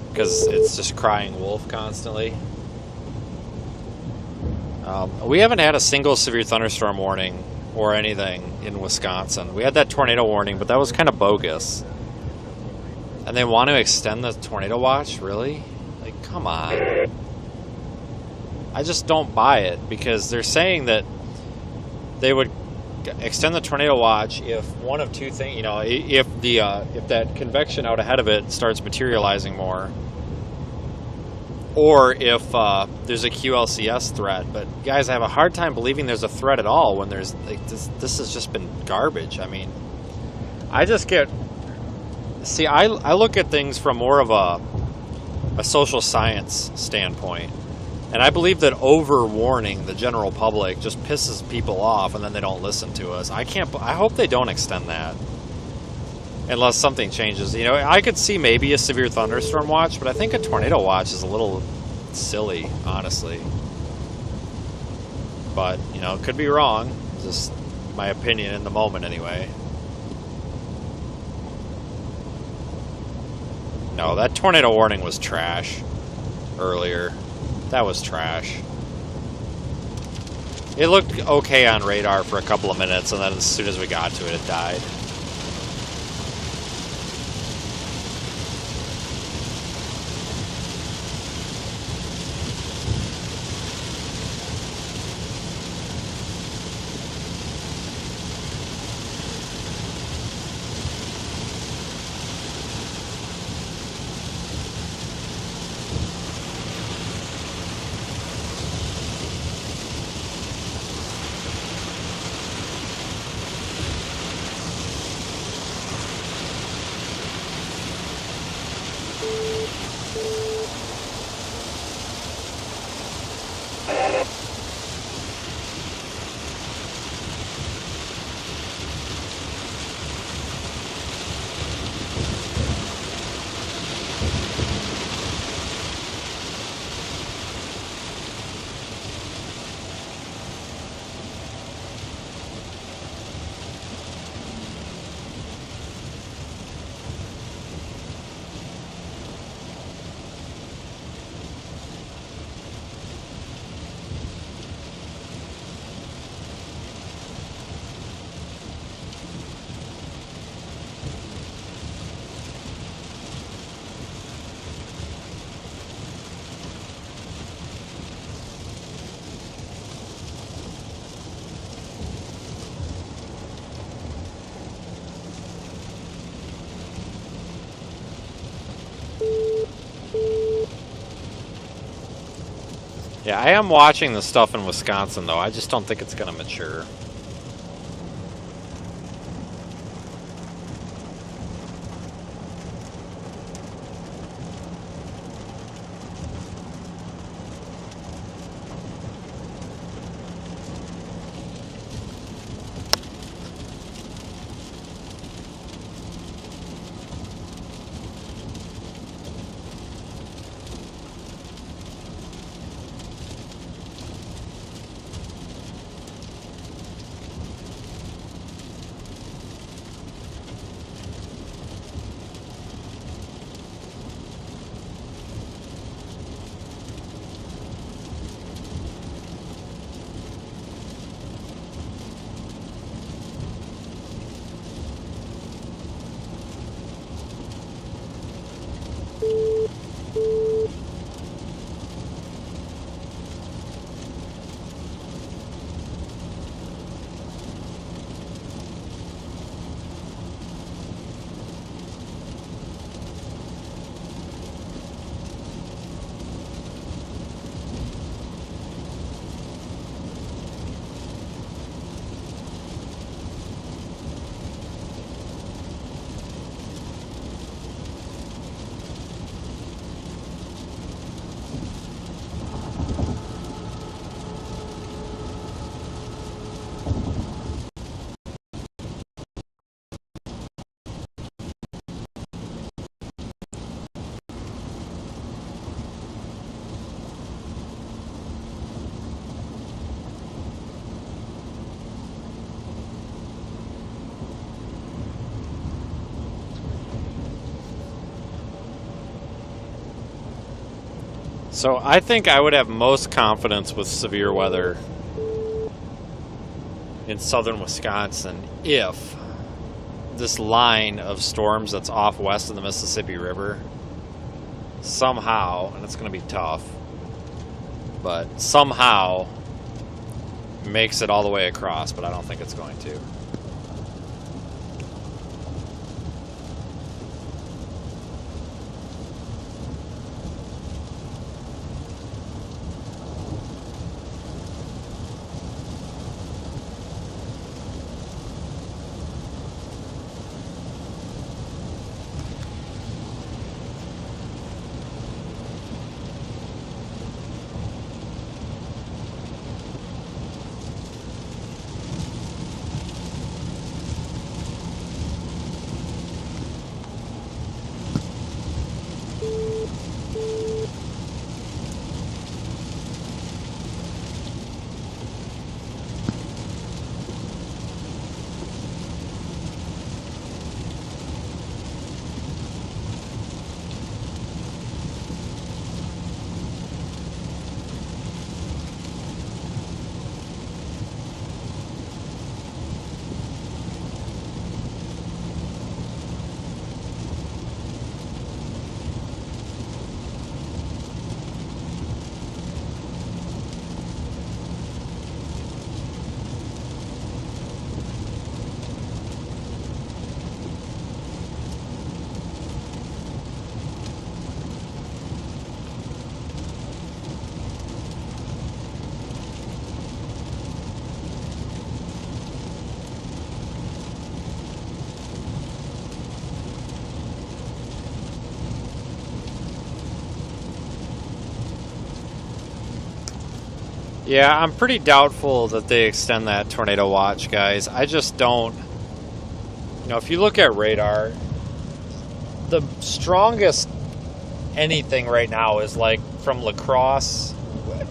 Because it's just crying wolf constantly. We haven't had a single severe thunderstorm warning or anything in Wisconsin. We had that tornado warning, but that was kind of bogus. And they want to extend the tornado watch? Really? Like, come on. I just don't buy it, because they're saying that they would extend the tornado watch if one of two things, you know, if that convection out ahead of it starts materializing more, or if there's a QLCS threat. But guys, I have a hard time believing there's a threat at all when there's like this has just been garbage. I mean, I just get, see, I look at things from more of a social science standpoint. And I believe that over-warning the general public just pisses people off, and then they don't listen to us. I hope they don't extend that. Unless something changes. You know, I could see maybe a severe thunderstorm watch, but I think a tornado watch is a little silly, honestly. But, you know, could be wrong. Just my opinion in the moment, anyway. No, that tornado warning was trash earlier. That was trash. It looked okay on radar for a couple of minutes, and then as soon as we got to it, it died. Yeah, I am watching the stuff in Wisconsin, though. I just don't think it's going to mature. So I think I would have most confidence with severe weather in southern Wisconsin if this line of storms that's off west of the Mississippi River somehow, and it's going to be tough, but somehow makes it all the way across, but I don't think it's going to. Yeah, I'm pretty doubtful that they extend that tornado watch, guys. I just don't. You know, if you look at radar, the strongest anything right now is like from La Crosse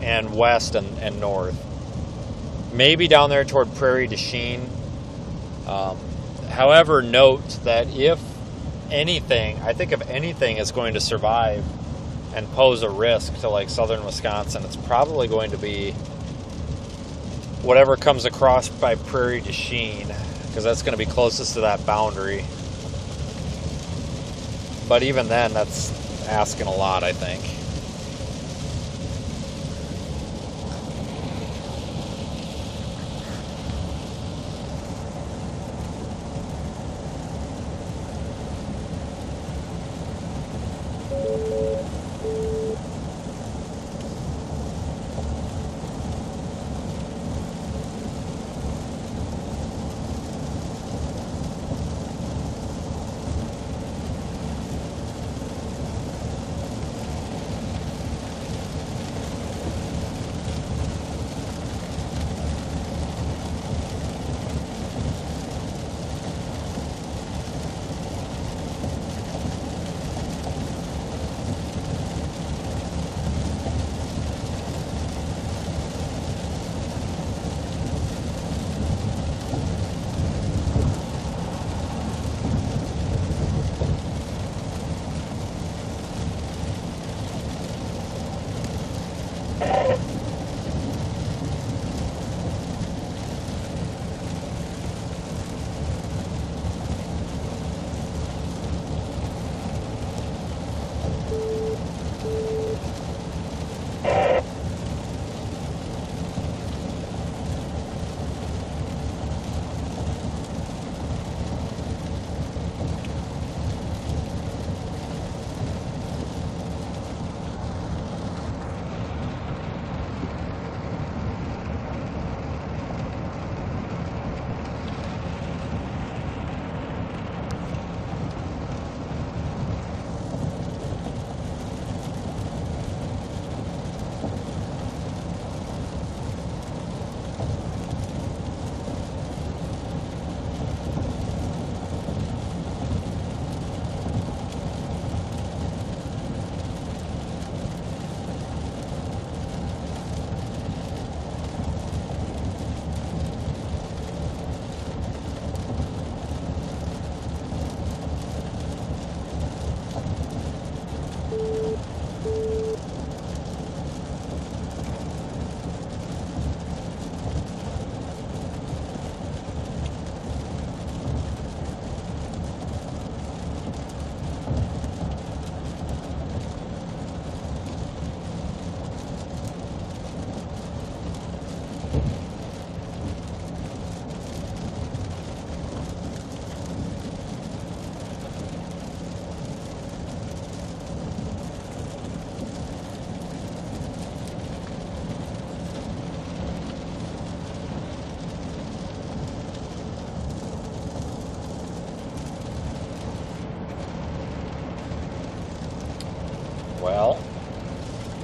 and west and north. Maybe down there toward Prairie du Chien. However, note that if anything, I think if anything is going to survive and pose a risk to like southern Wisconsin, it's probably going to be whatever comes across by Prairie du Chien, because that's going to be closest to that boundary. But even then, that's asking a lot, I think.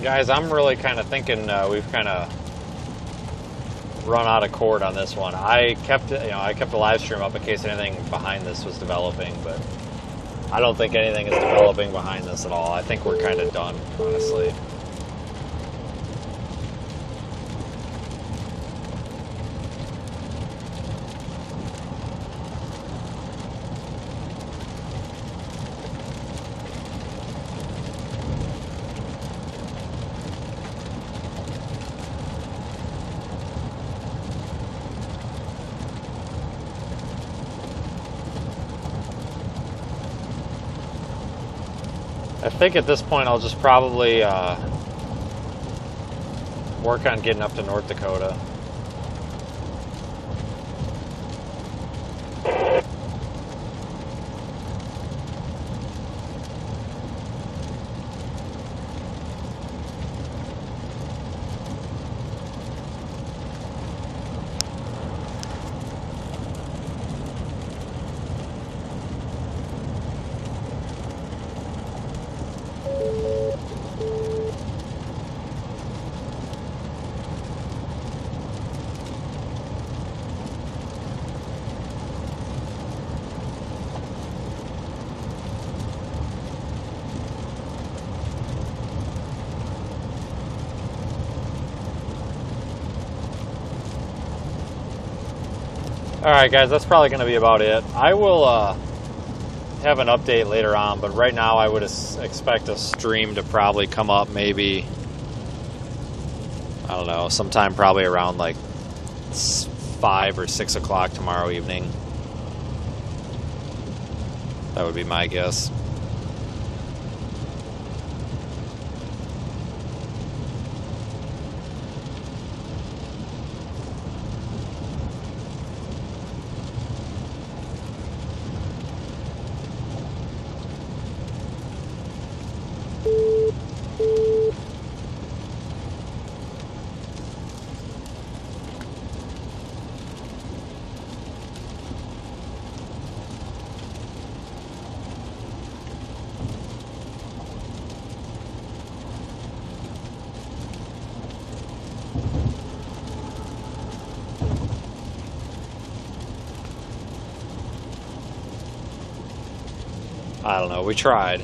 Guys, I'm really kind of thinking we've kind of run out of cord on this one. I kept the live stream up in case anything behind this was developing, but I don't think anything is developing behind this at all. I think we're kind of done, honestly. I think at this point I'll just probably work on getting up to North Dakota. Alright guys, that's probably going to be about it. I will have an update later on, but right now I would expect a stream to probably come up maybe, I don't know, sometime probably around like 5 or 6 o'clock tomorrow evening. That would be my guess. I don't know, we tried.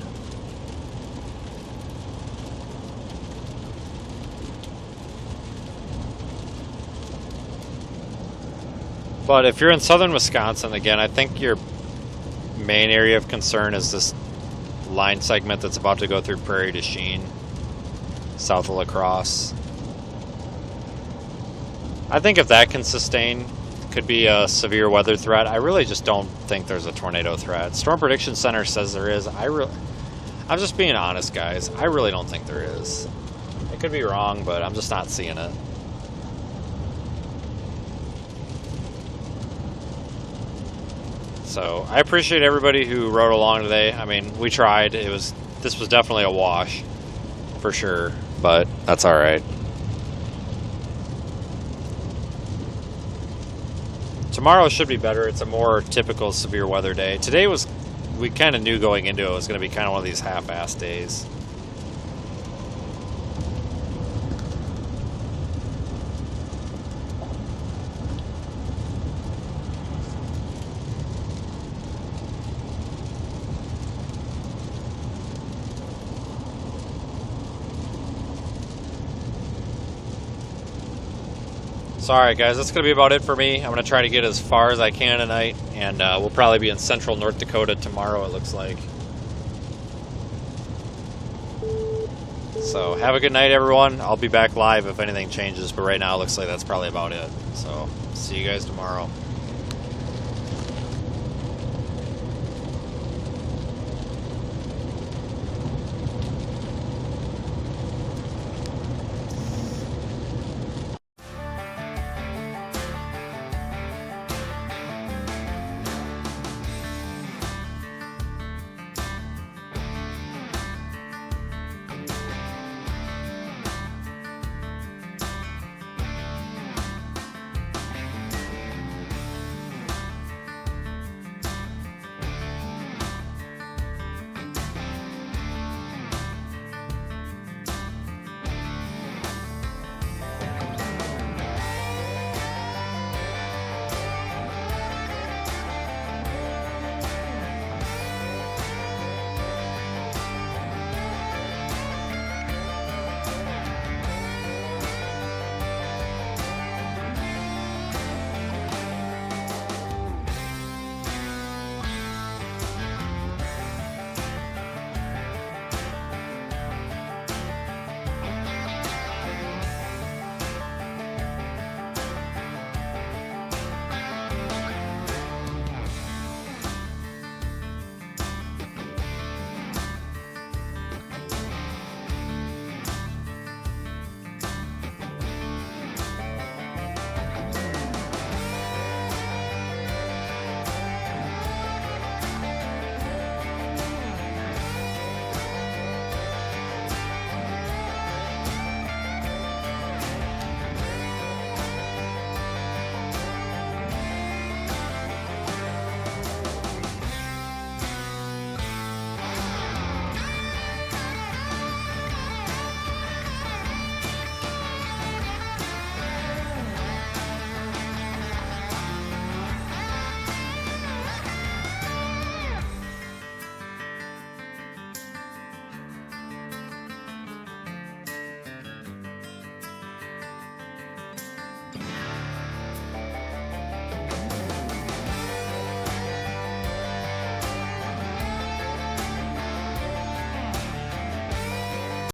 But if you're in southern Wisconsin, again, I think your main area of concern is this line segment that's about to go through Prairie du Chien, south of La Crosse. I think if that can sustain, could be a severe weather threat. I really just don't think there's a tornado threat. Storm Prediction Center says there is. I'm just being honest, guys. I really don't think there is. I could be wrong, but I'm just not seeing it. So I appreciate everybody who rode along today. I mean, we tried. This was definitely a wash, for sure. But that's all right. Tomorrow should be better. It's a more typical severe weather day. Today we kind of knew going into it was going to be kind of one of these half-assed days. So, alright guys, that's going to be about it for me. I'm going to try to get as far as I can tonight, and we'll probably be in central North Dakota tomorrow, it looks like. So, have a good night, everyone. I'll be back live if anything changes, but right now it looks like that's probably about it. So, see you guys tomorrow.